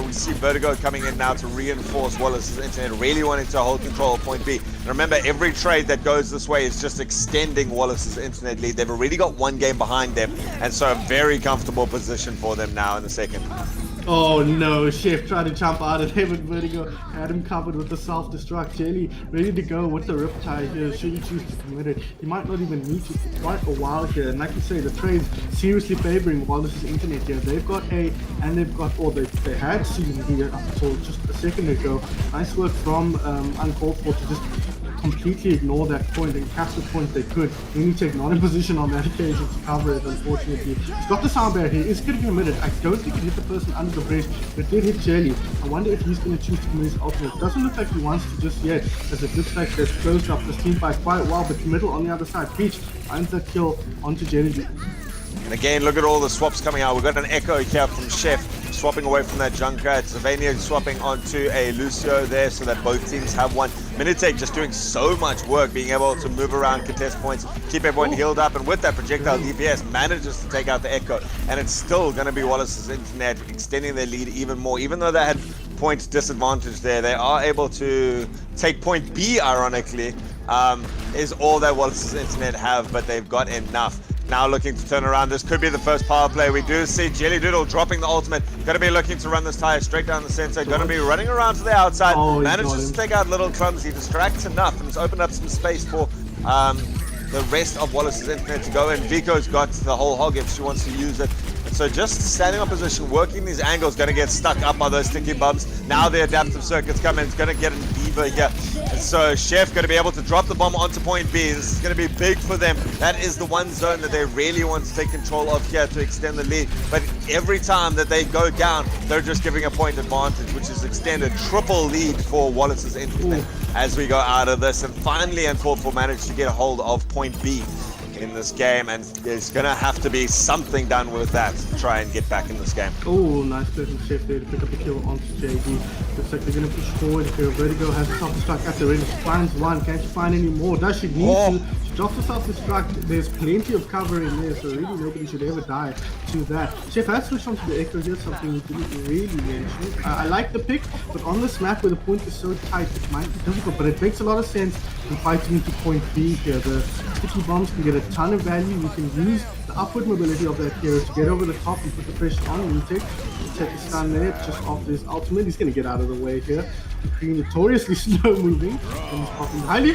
We see Vertigo coming in now to reinforce Wallace's Internet, really wanting to hold control of point B. And remember, every trade that goes this way is just extending Wallace's Internet lead. They've already got 1 game behind them, and so a very comfortable position for them now in the second. Oh no, Chef tried to jump out of there, but Vertigo had him covered with the self-destruct. Jelly ready to go with the Riptide here, should he choose to commit it. He might not even need to for quite a while here, and like you say, the trade's seriously favoring Wallace's Internet here. They've got A, and they've got, or they had season B up until just a second ago. Nice work from Uncalled For to just completely ignore that point and catch the point they could. Minitech not in position on that occasion to cover it, unfortunately. He's got the sound barrier here. It's going to be committed. I don't think it hit the person under the bridge, but it did hit Jelly. I wonder if he's going to choose to commit his ultimate. Doesn't look like he wants to just yet, as it looks like they've closed up this team fight quite well, but middle on the other side. Peach finds that kill onto Jelly. And again, look at all the swaps coming out. We've got an echo here from Chef, swapping away from that Junkrat. Sevren swapping onto a Lucio there, so that both teams have one. Minitech just doing so much work, being able to move around, contest points, keep everyone healed up, and with that projectile DPS, manages to take out the echo. And it's still going to be Wallace's Internet extending their lead even more. Even though they had point disadvantage there, they are able to take point B, ironically, is all that Wallace's Internet have, but they've got enough. Now looking to turn around. This could be the first power play. We do see Jelly Doodle dropping the ultimate. Going to be looking to run this tire straight down the center. Going to be running around to the outside. Manages to take out Little Clumsy. Distracts enough, and it's opened up some space for the rest of Wallace's Internet to go in. Vico's got the whole hog if she wants to use it. But So just standing on position, working these angles, going to get stuck up by those sticky bumps. Now the adaptive circuit's coming. It's going to get a diva here. And so Chef going to be able to drop the bomb onto point B. This is going to be big for them. That is the one zone that they really want to take control of here to extend the lead. But every time that they go down, they're just giving a point advantage, which is extended triple lead for Wallace's Infinite as we go out of this. And finally, Uncalled For managed to get a hold of point B in this game, and there's gonna have to be something done with that to try and get back in this game. Oh, nice play from Chef there to pick up the kill onto JD. Looks like they're gonna push forward here. Vertigo has a self-destruct at the range. She finds one. Can't she find any more? Does she need to? She drops the self-destruct. There's plenty of cover in there, so really nobody should ever die to that. Chef has switched onto the Echo here, something he didn't really mention. I like the pick, but on this map where the point is so tight, it might be difficult, but it makes a lot of sense in fighting into point B here. The sticky bombs can get a ton of value. You can use the upward mobility of that hero to get over the top and put the pressure on Lutek. Take a stun there just after his ultimate. He's going to get out of the way here. Green notoriously slow moving, and he's popping highly.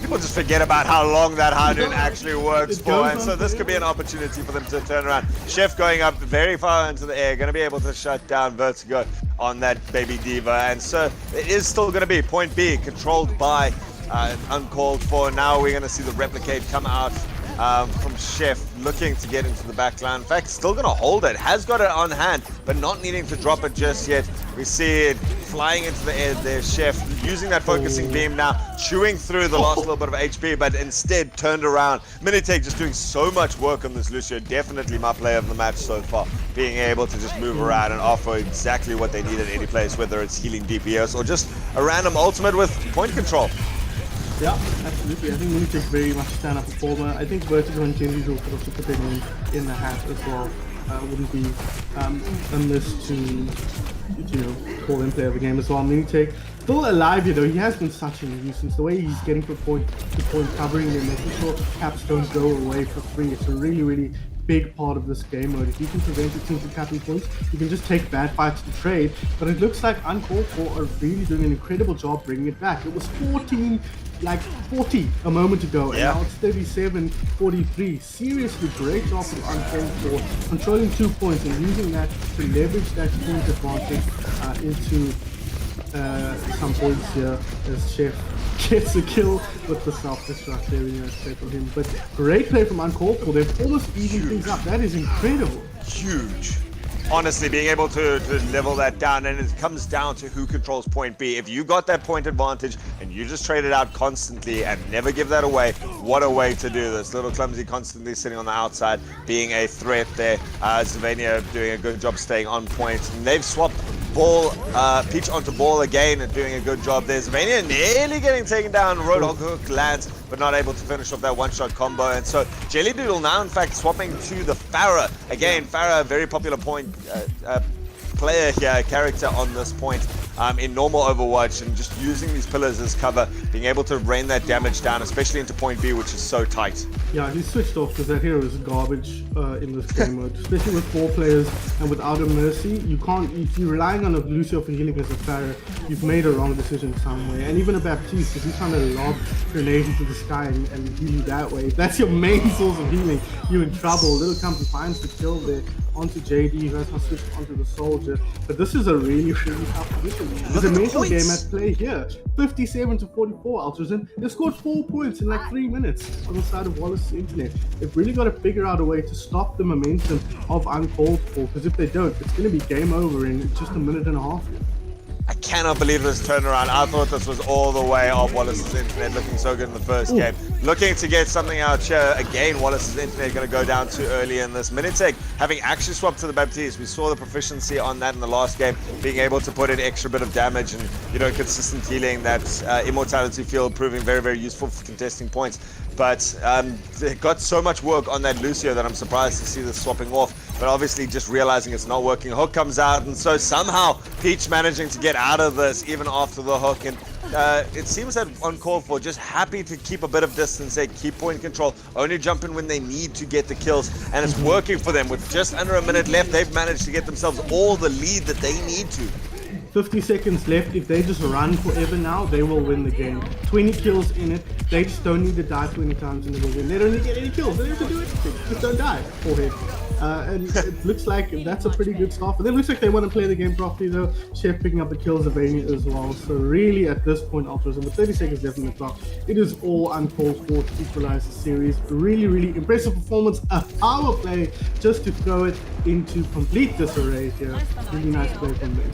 People just forget about how long that Hadun actually works for, and so this could be an opportunity for them to turn around. Chef going up very far into the air, going to be able to shut down Vertigo on that baby diva, and so it is still going to be point B controlled by Uncalled For. Now we're going to see the replicate come out from Chef, looking to get into the back line. In fact, still going to hold it, has got it on hand, but not needing to drop it just yet. We see it flying into the air there. Chef using that focusing beam now, chewing through the last little bit of HP, but instead turned around. Minitake just doing so much work on this Lucio. Definitely my play of the match so far, being able to just move around and offer exactly what they need at any place, whether it's healing DPS or just a random ultimate with point control. Yeah, absolutely. I think Minitake very much stand-up performer. I think Vertigo and Genji could also put their name in the hat as well. Wouldn't be amiss to call him player of the game as well. Minitake still alive, he has been such a nuisance. The way he's getting from point to point, covering them, making sure caps don't go away for free. It's a really, really big part of this game mode. If you can prevent your team from capping points, you can just take bad fights to trade. But it looks like Uncalled For are really doing an incredible job bringing it back. It was 40 a moment ago, and now it's 37-43. Seriously, great job from Uncalled For, controlling 2 points and using that to leverage that point advantage into some points here as Chef gets a kill with the self-destruct. Very nice play from him, but great play from Uncalled For. They've almost evened things up. That is incredible. Huge. Honestly, being able to level that down, and it comes down to who controls point B. If you got that point advantage and you just trade it out constantly and never give that away, what a way to do this. Little Clumsy constantly sitting on the outside, being a threat there. Sevren doing a good job staying on point. And they've swapped Peach onto ball again and doing a good job there. Sevren nearly getting taken down. Roadhog hook lands, but not able to finish off that one-shot combo. And so Jelly Doodle now, in fact, swapping to the Pharah. Again, Pharah, a very popular point player here, character on this point in normal Overwatch, and just using these pillars as cover, being able to rain that damage down, especially into point B, which is so tight. Yeah, he switched off because that hero is garbage in this game mode, especially with 4 players and without a Mercy. You can't, if you're relying on a Lucio for healing as a Pharah, you've made a wrong decision somewhere. And even a Baptiste, if he's trying to lob grenades into the sky and heal you that way, if that's your main source of healing, you're in trouble. Little Company finds the kill there onto JD, who has now switched onto the Soldier. But this is a really, really tough position. There's a mental game at play here. 57-44 Altruism. They've scored 4 points in like 3 minutes on the side of Wallace's Internet. They've really got to figure out a way to stop the momentum of Uncalled For, because if they don't, it's going to be game over in just a minute and a half. I cannot believe this turnaround. I thought this was all the way off Wallace's Internet, looking so good in the first game. Looking to get something out here. Again, Wallace's Internet going to go down too early in this. Minitake having actually swapped to the Baptiste. We saw the proficiency on that in the last game, being able to put in extra bit of damage and, consistent healing. That immortality field proving very, very useful for contesting points. But they got so much work on that Lucio that I'm surprised to see this swapping off. But obviously just realizing it's not working. Hook comes out, and so somehow Peach managing to get out of this even after the hook. And it seems that Uncalled For just happy to keep a bit of distance, they keep point control, only jump in when they need to get the kills, and it's working for them. With just under a minute left, they've managed to get themselves all the lead that they need to. 50 seconds left. If they just run forever now, they will win the game. 20 kills in it. They just don't need to die 20 times and they will win. They don't need to get any kills. They don't have to do anything. Just don't die. Forehead. And it looks like that's a pretty good start for them. It looks like they want to play the game properly though. Chef picking up the kills of Sevren as well. So really at this point, Altruism, with 30 seconds left in the clock, it is all uncalled for to equalize the series. Really, really impressive performance. A power play just to throw it into complete disarray here. Really nice play from them.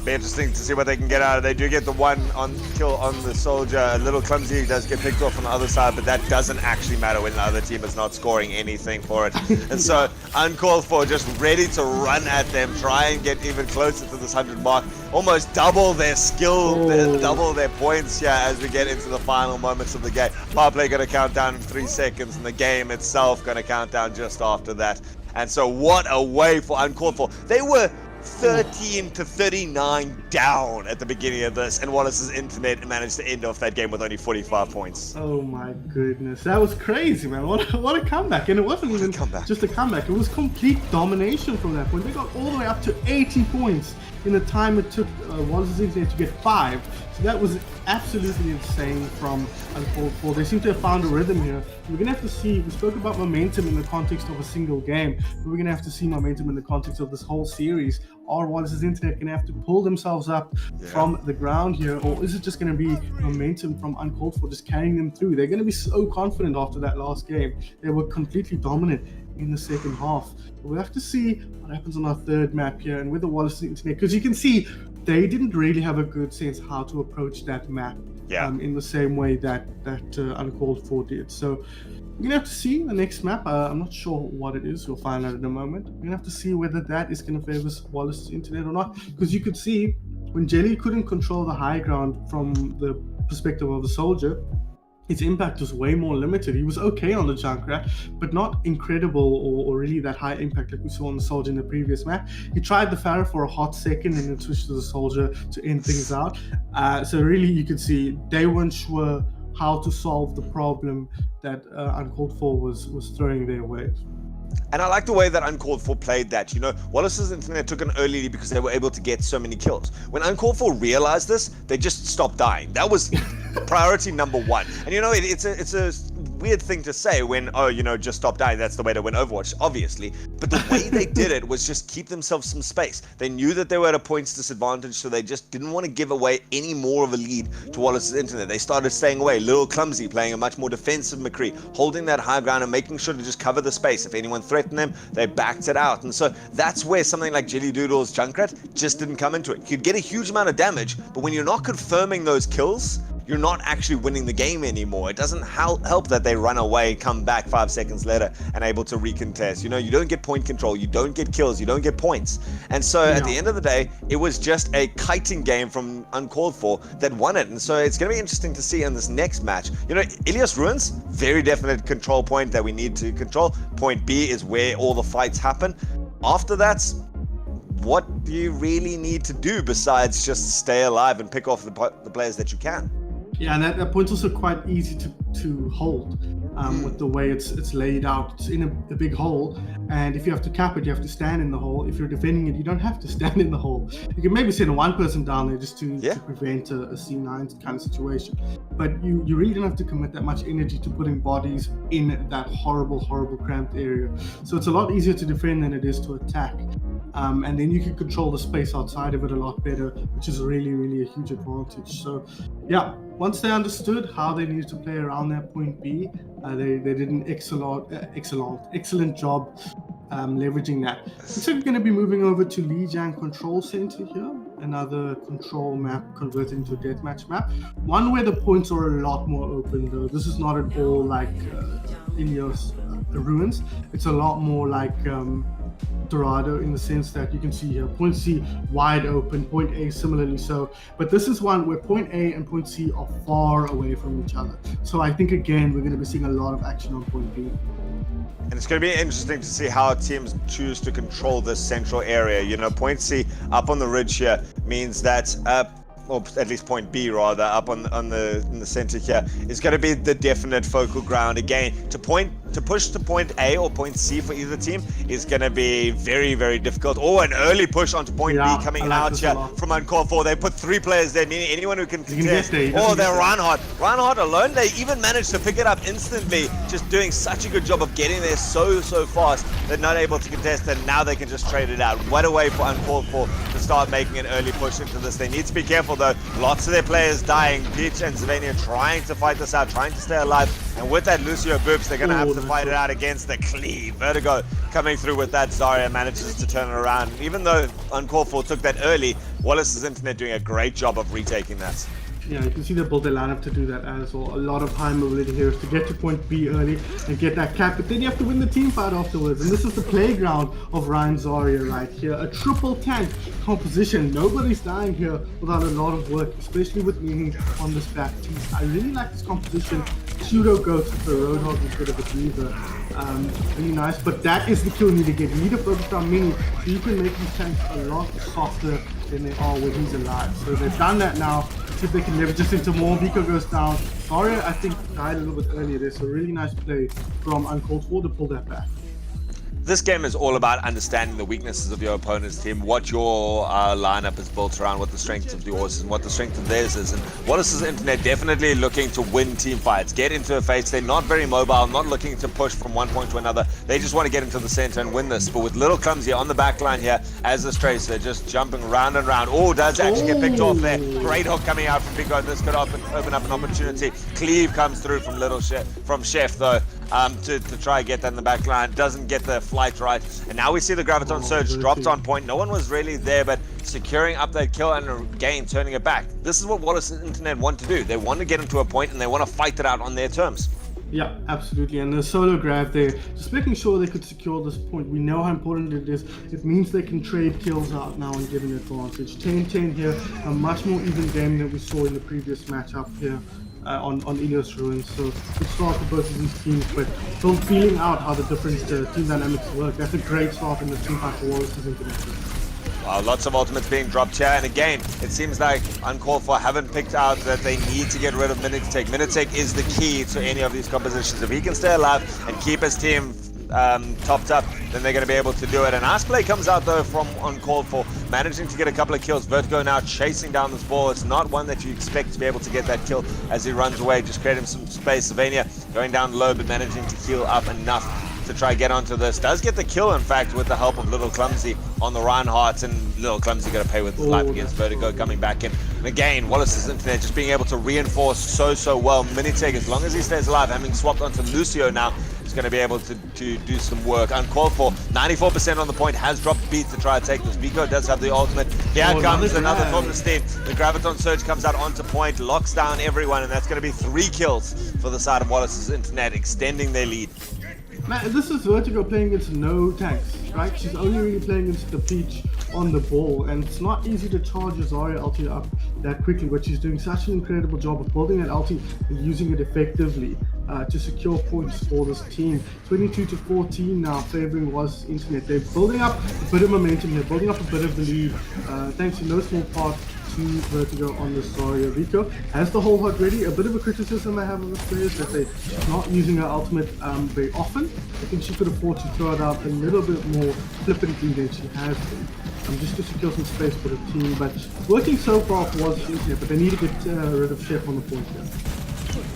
Be interesting to see what they can get out of it. They do get the one on kill on the soldier. A little clumsy, does get picked off on the other side, but that doesn't actually matter when the other team is not scoring anything for it. And so uncalled for, just ready to run at them, try and get even closer to this 100 mark, almost double their skill, double their points here as we get into the final moments of the game. Power play going to count down in 3 seconds, and the game itself going to count down just after that. And so what a way for uncalled for. They were 13 to 39 down at the beginning of this, and Wallace's internet managed to end off that game with only 45 points. Oh my goodness, that was crazy, man. What a comeback. And it wasn't even just a comeback, it was complete domination from that point. They got all the way up to 80 points in the time it took Wallace's internet to get 5. So that was absolutely insane from uncalled for. They seem to have found a rhythm here. We're going to have to see, we spoke about momentum in the context of a single game, but we're going to have to see momentum in the context of this whole series. Or Wallace's internet going to have to pull themselves up from the ground here, or is it just going to be momentum from uncalled for just carrying them through? They're going to be so confident after that last game. They were completely dominant in the second half. We'll have to see what happens on our third map here and with the Wallace's internet, because you can see they didn't really have a good sense how to approach that map in the same way that uncalled for did. So we're gonna have to see the next map. I'm not sure what it is. We'll find out in a moment. We're gonna have to see whether that is gonna favor Wallace's internet or not, because you could see when Jelly couldn't control the high ground from the perspective of the soldier, his impact was way more limited. He was okay on the Junkrat, but not incredible or really that high impact like we saw on the soldier in the previous map. He tried the Pharaoh for a hot second and then switched to the soldier to end things out. So really you could see they weren't sure how to solve the problem that uncalled for was throwing their way. And I like the way that uncalled for played that. You know, Wallace's internet took an early lead because they were able to get so many kills. When uncalled for realized this, they just stopped dying. That was priority number one. And you know, it's a weird thing to say when, oh, you know, just stop dying. That's the way to win Overwatch, obviously. But the way they did it was just keep themselves some space. They knew that they were at a points disadvantage, so they just didn't want to give away any more of a lead to Wallace's internet. They started staying away. Little Clumsy playing a much more defensive McCree, holding that high ground and making sure to just cover the space. If anyone threatened them, they backed it out. And so that's where something like Jelly Doodle's Junkrat just didn't come into it. You'd get a huge amount of damage, but when you're not confirming those kills, you're not actually winning the game anymore. It doesn't help that they run away, come back 5 seconds later and able to recontest. You know, you don't get point control, you don't get kills, you don't get points. And so at the end of the day, it was just a kiting game from uncalled for that won it. And so it's going to be interesting to see in this next match. You know, Ilias Ruins, very definite control point that we need to control. Point B is where all the fights happen. After that, what do you really need to do besides just stay alive and pick off the players that you can? Yeah, and that point's also quite easy to hold with the way it's laid out. It's in a big hole, and if you have to cap it, you have to stand in the hole. If you're defending it, you don't have to stand in the hole. You can maybe send one person down there just to prevent a C9 kind of situation. But you really don't have to commit that much energy to putting bodies in that horrible cramped area. So it's a lot easier to defend than it is to attack. And then you can control the space outside of it a lot better, which is really a huge advantage. So yeah, once they understood how they needed to play around that point B, they did an excellent job leveraging that. So we're going to be moving over to Lijiang Control Center here, another control map converted into a deathmatch map. One where the points are a lot more open though. This is not at all like Ilios Ruins. It's a lot more like Dorado in the sense that you can see here point C wide open, point A similarly so, but this is one where point A and point C are far away from each other. So I think again we're going to be seeing a lot of action on point B. And it's going to be interesting to see how teams choose to control this central area. You know, point C up on the ridge here means that or at least point B rather, up in the center here, is going to be the definite focal ground again. To point to push to point A or point C for either team is going to be very, very difficult. Or an early push onto point B coming out here from uncalled for. They put 3 players there, meaning anyone who can contest. Oh, they're Reinhardt. Reinhardt alone, they even managed to pick it up instantly, just doing such a good job of getting there so fast. They're not able to contest, and now they can just trade it out. What a way for uncalled for to start making an early push into this. They need to be careful though. Lots of their players dying. Peach and Sevren trying to fight this out, trying to stay alive. And with that Lucio boops, they're going to have to fight it out against the Cleave. Vertigo coming through with that. Zarya manages to turn it around. Even though uncalled for took that early, Wallace's Internet doing a great job of retaking that. Yeah, you can see they built their lineup to do that as well. A lot of high mobility heroes to get to point B early and get that cap, but then you have to win the team fight afterwards. And this is the playground of Ryan Zarya right here. A triple tank composition. Nobody's dying here without a lot of work, especially with Mini on this back team. I really like this composition. Pseudo goes with the Roadhog instead of a Diva. Really nice, but that is the kill you need to get. You need to focus on Mini so you can make these tanks a lot softer than they are when he's alive. So they've done that now. See if they can leverage this into more. Vico goes down. Zarya, I think, died a little bit earlier there, so really nice play from uncalled for to pull that back. This game is all about understanding the weaknesses of your opponent's team, what your lineup is built around, what the strengths of yours is, and what the strength of theirs is. And Wallace's Internet definitely looking to win team fights, get into a face. They're not very mobile, not looking to push from one point to another. They just want to get into the center and win this. But with little COWZA on the back line here, as this Tracer just jumping round and round. Oh, does actually get picked off there. Great hook coming out from Vico. This could open up an opportunity. Cleave comes through from Chef though. To try and get that in the back line. Doesn't get the flight right. And now we see the Graviton Surge dropped on point. No one was really there, but securing up that kill and again turning it back. This is what Wallace's Internet want to do. They want to get into a point and they want to fight it out on their terms. Yeah, absolutely. And the solo grab there, just making sure they could secure this point. We know how important it is. It means they can trade kills out now and get an advantage. 10-10 here, a much more even game than we saw in the previous matchup here. On Ilios Ruins, so good start for both of these teams, but still feeling out how the different team dynamics work. That's a great start in the team fight for Wallace's Internet. Lots of ultimates being dropped here, and again, it seems like uncalled for haven't picked out that they need to get rid of Minitech. Minitech is the key to any of these compositions. If he can stay alive and keep his team topped up, then they're going to be able to do it. And nice play comes out though from uncalled for, managing to get a couple of kills. Vertigo now chasing down this ball. It's not one that you expect to be able to get that kill as he runs away. Just create him some space. Sevren going down low, but managing to heal up enough to try get onto this. Does get the kill, in fact, with the help of Little Clumsy on the Reinhardt, and Little Clumsy got to pay with his life against Vertigo coming back in. And again, Wallace's Internet just being able to reinforce so well. Minitech, as long as he stays alive, having swapped onto Lucio now, is going to be able to do some work. Uncalled for, 94% on the point, has dropped beat to try to take this. Vico does have the ultimate. Here comes another Tortoise Steam. The Graviton Surge comes out onto point, locks down everyone, and that's going to be 3 kills for the side of Wallace's Internet, extending their lead. Man, this is Vertigo playing against no tanks, right? She's only really playing against the Peach on the ball, and it's not easy to charge a Zarya ulti up that quickly, but she's doing such an incredible job of building that ulti and using it effectively to secure points for this team. 22-14 now, favoring Wallace's Internet. They're building up a bit of momentum here, building up a bit of the lead, thanks in no small part to Vertigo on the Zarya. Vico has the whole hot ready. A bit of a criticism I have of this player is that they're not using her ultimate very often. I think she could afford to throw it out a little bit more flippantly than she has been. Just to secure some space for the team, but working so far for Wallace's Internet, but they need to get rid of Chef on the point here.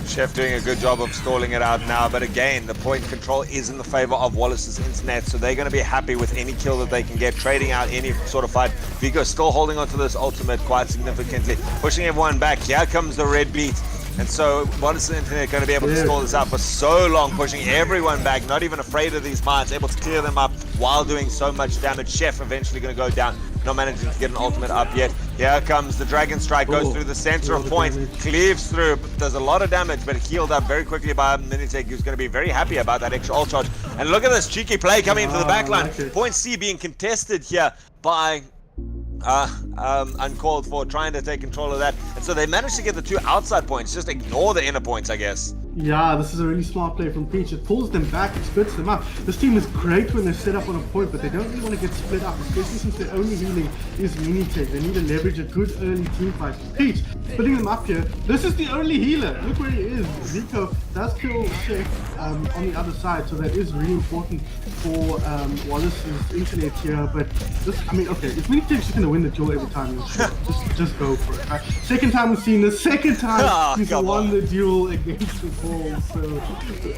Chef doing a good job of stalling it out now, but again, the point control is in the favor of Wallace's Internet, so they're going to be happy with any kill that they can get, trading out any sort of fight. Vico still holding on to this ultimate quite significantly, pushing everyone back. Here comes the red beat. And so Wallace's Internet going to be able to stall this out for so long, pushing everyone back, not even afraid of these mines, able to clear them up while doing so much damage. Chef eventually going to go down, not managing to get an ultimate up yet. Here comes the Dragon Strike, goes through the center of point, cleaves through, does a lot of damage, but healed up very quickly by Minitech, who's going to be very happy about that extra ult charge. And look at this cheeky play coming into the backline. Point C being contested here by uncalled for, trying to take control of that, and so they managed to get the 2 outside points. Just ignore the inner points, I guess. Yeah, this is a really smart play from Peach. It pulls them back, it splits them up. This team is great when they're set up on a point, but they don't really want to get split up, especially since their only healing is Minitech. They need to leverage a good early team fight. Peach splitting them up here. This is the only healer. Look where he is. Zico does kill Chef on the other side, so that is really important for Wallace's internet here. But this, I mean, okay, if Minitech's just gonna win the duel every time, just go for it. Right? Second time we've seen this. Second time he's won the duel against the ball. So,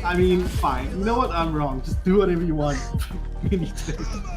I mean, fine. You know what? I'm wrong. Just do whatever you want. Minitech.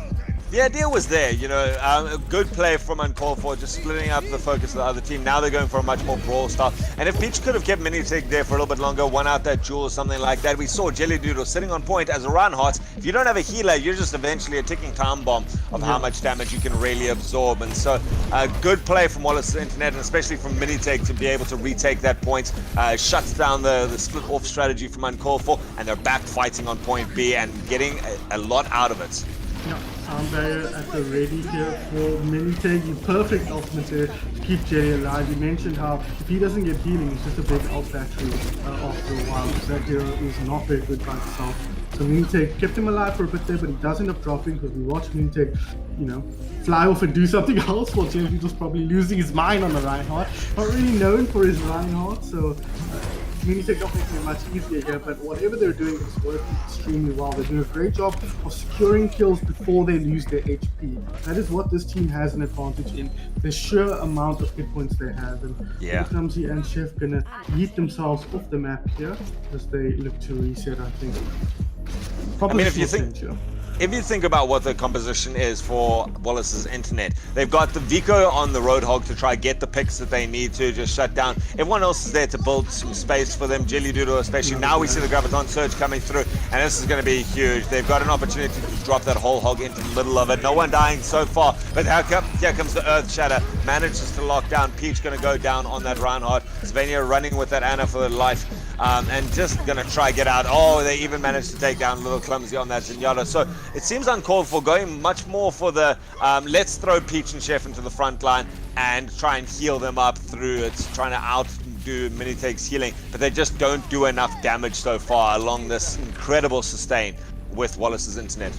The idea was there, you know, a good play from Uncalled For, just splitting up the focus of the other team. Now they're going for a much more brawl style. And if Peach could have kept Minitech there for a little bit longer, won out that duel or something like that, we saw Jelly Doodle sitting on point as a Reinhardt. If you don't have a healer, you're just eventually a ticking time bomb of how much damage you can really absorb. And so a good play from Wallace's Internet, and especially from Minitech to be able to retake that point, shuts down the split off strategy from Uncalled For, and they're back fighting on point B and getting a lot out of it. Yeah, Sound Barrier at the ready here for Minitech. The perfect ultimate here to keep Jelly alive. You mentioned how if he doesn't get healing, it's just a big ult battery after a while. So that hero is not very good by itself. So Minitech kept him alive for a bit there, but he does end up dropping because we watch Minitech, you know, fly off and do something else while Jelly was probably losing his mind on the Reinhardt. Not really known for his Reinhardt, so Minitech not making it much easier here, but whatever they're doing is working extremely well. They're doing a great job of securing kills before they lose their HP. That is what this team has an advantage in, the sheer amount of hit points they have. And COWZA and Chef gonna yeet themselves off the map here as they look to reset, I think. Probably if you think about what the composition is for Wallace's Internet, they've got the Vico on the Roadhog to try get the picks that they need to just shut down. Everyone else is there to build some space for them. Jelly Doodle especially. Now we see the Graviton Surge coming through, and this is going to be huge. They've got an opportunity to drop that whole hog into the middle of it. No one dying so far, but here comes the Earth Shatter. Manages to lock down. Peach going to go down on that Reinhardt. Sevren running with that Anna for life. And just gonna try get out. Oh, they even managed to take down a little clumsy on that Zenyatta. So it seems Uncalled For going much more for the let's throw Peach and Chef into the front line and try and heal them up through it, trying to outdo Minitech's healing, but they just don't do enough damage so far along this incredible sustain with Wallace's Internet.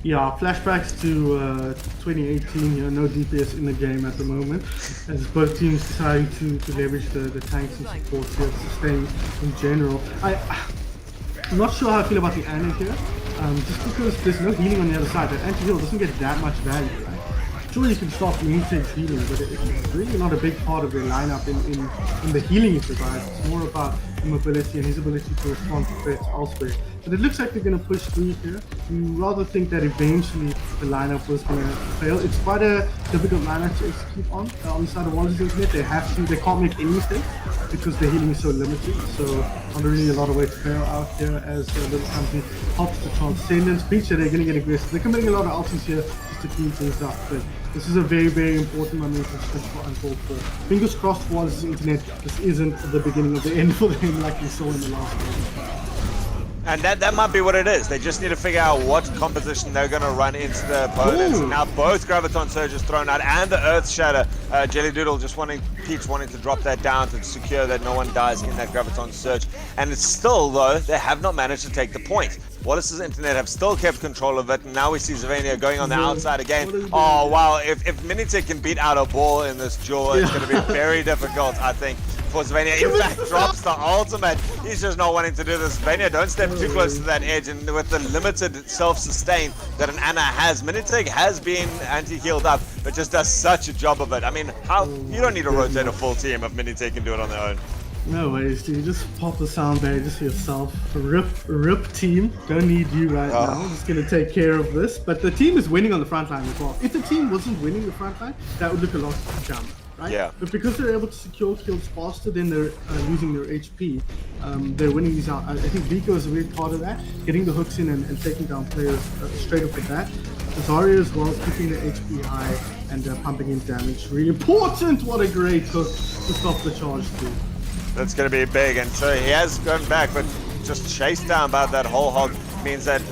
Yeah, flashbacks to 2018, you know, no DPS in the game at the moment, as both teams deciding to leverage the tanks and support here, sustain in general. I'm not sure how I feel about the Anna here, just because there's no healing on the other side. That anti-heal doesn't get that much value, right? Sure, you can stop Minitech's healing, but it's really not a big part of their lineup in the healing it provides. It's more about the mobility and his ability to respond to threats elsewhere. But it looks like they're going to push through here. You rather think that eventually the lineup was going to fail. It's quite a difficult lineup to execute on the side of Wallace's Internet. They can't make any mistakes because their healing is so limited. So not really a lot of way to fail out here as the little company helps the Transcendence. Peach, they're going to get aggressive. They're committing a lot of ultis here just to clean things up. But this is a very, very important momentum switch for Uncalled For. Fingers crossed for Wallace's Internet. This isn't the beginning of the end for them like we saw in the last game. And that might be what it is. They just need to figure out what composition they're going to run into the opponents. Now both Graviton Surges thrown out and the Earth Shatter. Jelly Doodle just Peach wanting to drop that down to secure that no one dies in that Graviton Surge. And it's still, though, they have not managed to take the point. Wallace's Internet have still kept control of it, and now we see Sevren going on the outside again. Oh, wow. If Minitech can beat out a ball in this duel, it's going to be very difficult, I think, for Sevren. In fact, drops the ultimate. He's just not wanting to do this. Sevren, don't step too close to that edge, and with the limited self-sustain that an Anna has, Minitech has been anti-healed up, but just does such a job of it. I mean, you don't need to rotate a full team if Minitech can do it on their own. No ways, dude. Just pop the sound barrier just for yourself. Rip team. Don't need you right now. Just gonna take care of this. But the team is winning on the front line as well. If the team wasn't winning the front line, that would look a lot dumb, right? Yeah. But because they're able to secure kills faster than they're losing their HP, they're winning these out. I think Vico is a big part of that. Getting the hooks in and taking down players straight off the bat. Zarya as well, keeping the HP high and pumping in damage. Really important. What a great hook to stop the charge too. That's going to be big, and so he has gone back, but just chased down by that whole hog means that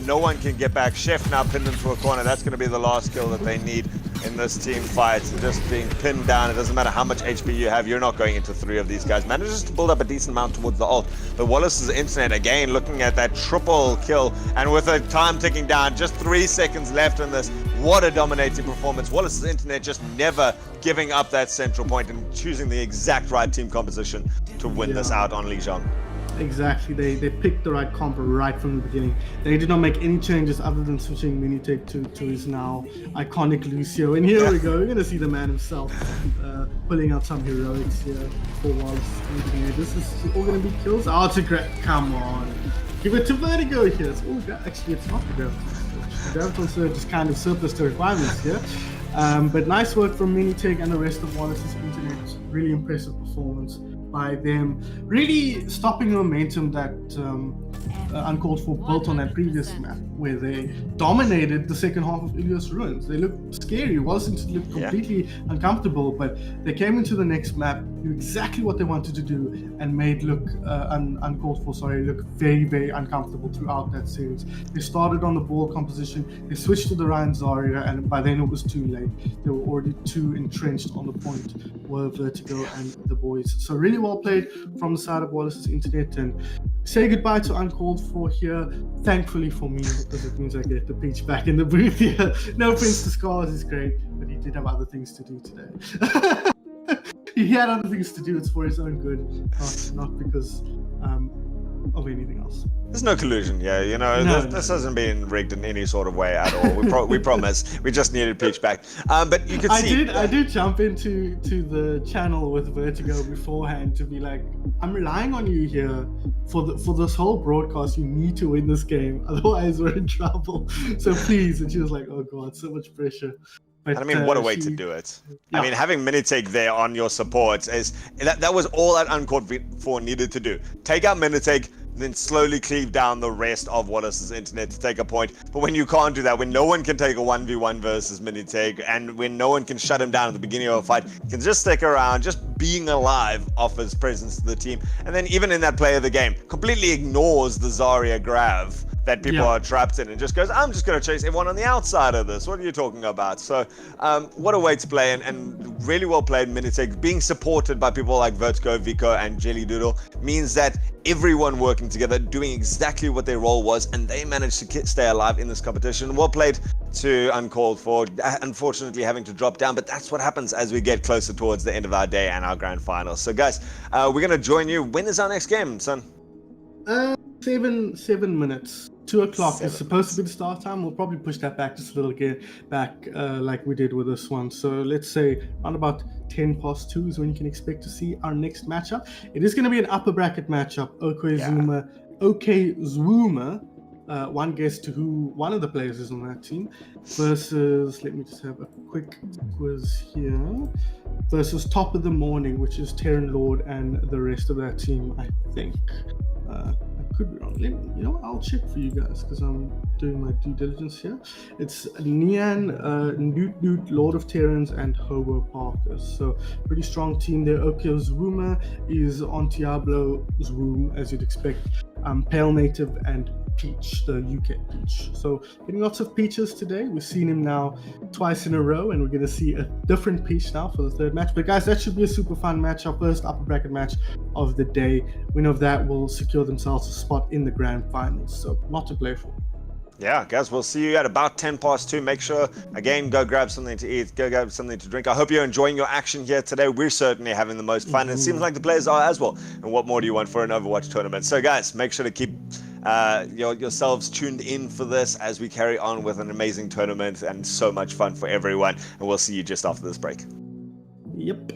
no one can get back. Chef now pinned into a corner. That's going to be the last kill that they need in this team fight. Just being pinned down. It doesn't matter how much HP you have. You're not going into 3 of these guys. Manages to build up a decent amount towards the ult. But Wallace's Internet, again, looking at that triple kill. And with the time ticking down, just 3 seconds left in this. What a dominating performance. Wallace's Internet just never giving up that central point and choosing the exact right team composition to win this out on Lijiang. Exactly, they picked the right comp right from the beginning. They did not make any changes other than switching Minitake to his now iconic Lucio. And here we go, we're going to see the man himself pulling out some heroics here for Wallace. This is all going to be kills. Oh, it's a great, come on. Give it to Vertigo here. It's all actually, it's not the Graviton. The Graviton Surge is kind of surplus to requirements here. But nice work from Minitake and the rest of Wallace's Internet. Really impressive performance by them, really stopping the momentum that Uncalled For built on that previous map, where they dominated the second half of Ilios Ruins. They looked scary. Wallace looked completely uncomfortable, but they came into the next map, knew exactly what they wanted to do, and made Uncalled For look very, very uncomfortable throughout that series. They started on the ball composition, they switched to the Ryan Zarya, and by then it was too late. They were already too entrenched on the point, were Vertigo and the boys. So really well played from the side of Wallace's Internet, and say goodbye to Uncalled For here, thankfully for me, because it means I get the pitch back in the booth here. No offense to Scars, is great, but he did have other things to do today. He had other things to do, it's for his own good, not because of anything else. There's no collusion, this hasn't been rigged in any sort of way at all. We promise. We just needed Peach back. But you could see. I did jump into the channel with Vertigo beforehand to be like, I'm relying on you here for this whole broadcast. You need to win this game, otherwise we're in trouble. So please. And she was like, oh god, so much pressure. But, I mean, what a way to do it. Yeah. I mean, having Minitake there on your support that was all that Uncalled For needed to do. Take out Minitake, then slowly cleave down the rest of Wallace's Internet to take a point. But when you can't do that, when no one can take a 1v1 versus Minitake, and when no one can shut him down at the beginning of a fight, he can just stick around, just being alive offers presence to the team. And then even in that play of the game, completely ignores the Zarya Grav that people are trapped in and just goes, I'm just going to chase everyone on the outside of this. What are you talking about? So what a way to play, and really well played. Minitake being supported by people like Vertigo, Vico, and Jelly Doodle means that everyone working together, doing exactly what their role was, and they managed to stay alive in this competition. Well played to Uncalled For, unfortunately having to drop down, but that's what happens as we get closer towards the end of our day and our grand final. So guys, we're going to join you. When is our next game, son? 7 minutes. 2 o'clock is supposed to be the start time. We'll probably push that back just a little back like we did with this one. So let's say around about 10 past 2 is when you can expect to see our next matchup. It is going to be an upper bracket matchup. Zwuma, one guess to who one of the players is on that team, versus, let me just have a quick quiz here, versus Top of the Morning, which is Terran Lord and the rest of that team, I think. I could be wrong. I'll check for you guys because I'm doing my due diligence here. It's Nian, Newt, Lord of Terrans, and Hobo Parkers. So pretty strong team there. Zwuma is on Diablo's room, as you'd expect. Pale Native and Peach, the UK Peach. So getting lots of Peaches today. We've seen him now twice in a row, and we're going to see a different Peach now for the third match. But guys, that should be a super fun match. Our first upper bracket match of the day. Winner of that will secure themselves a spot in the grand finals. So not to play for. Yeah, guys, we'll see you at about 10 past 2. Make sure, again, go grab something to eat, go grab something to drink. I hope you're enjoying your action here today. We're certainly having the most fun, and it seems like the players are as well. And what more do you want for an Overwatch tournament? So, guys, make sure to keep yourselves tuned in for this as we carry on with an amazing tournament and so much fun for everyone. And we'll see you just after this break. Yep.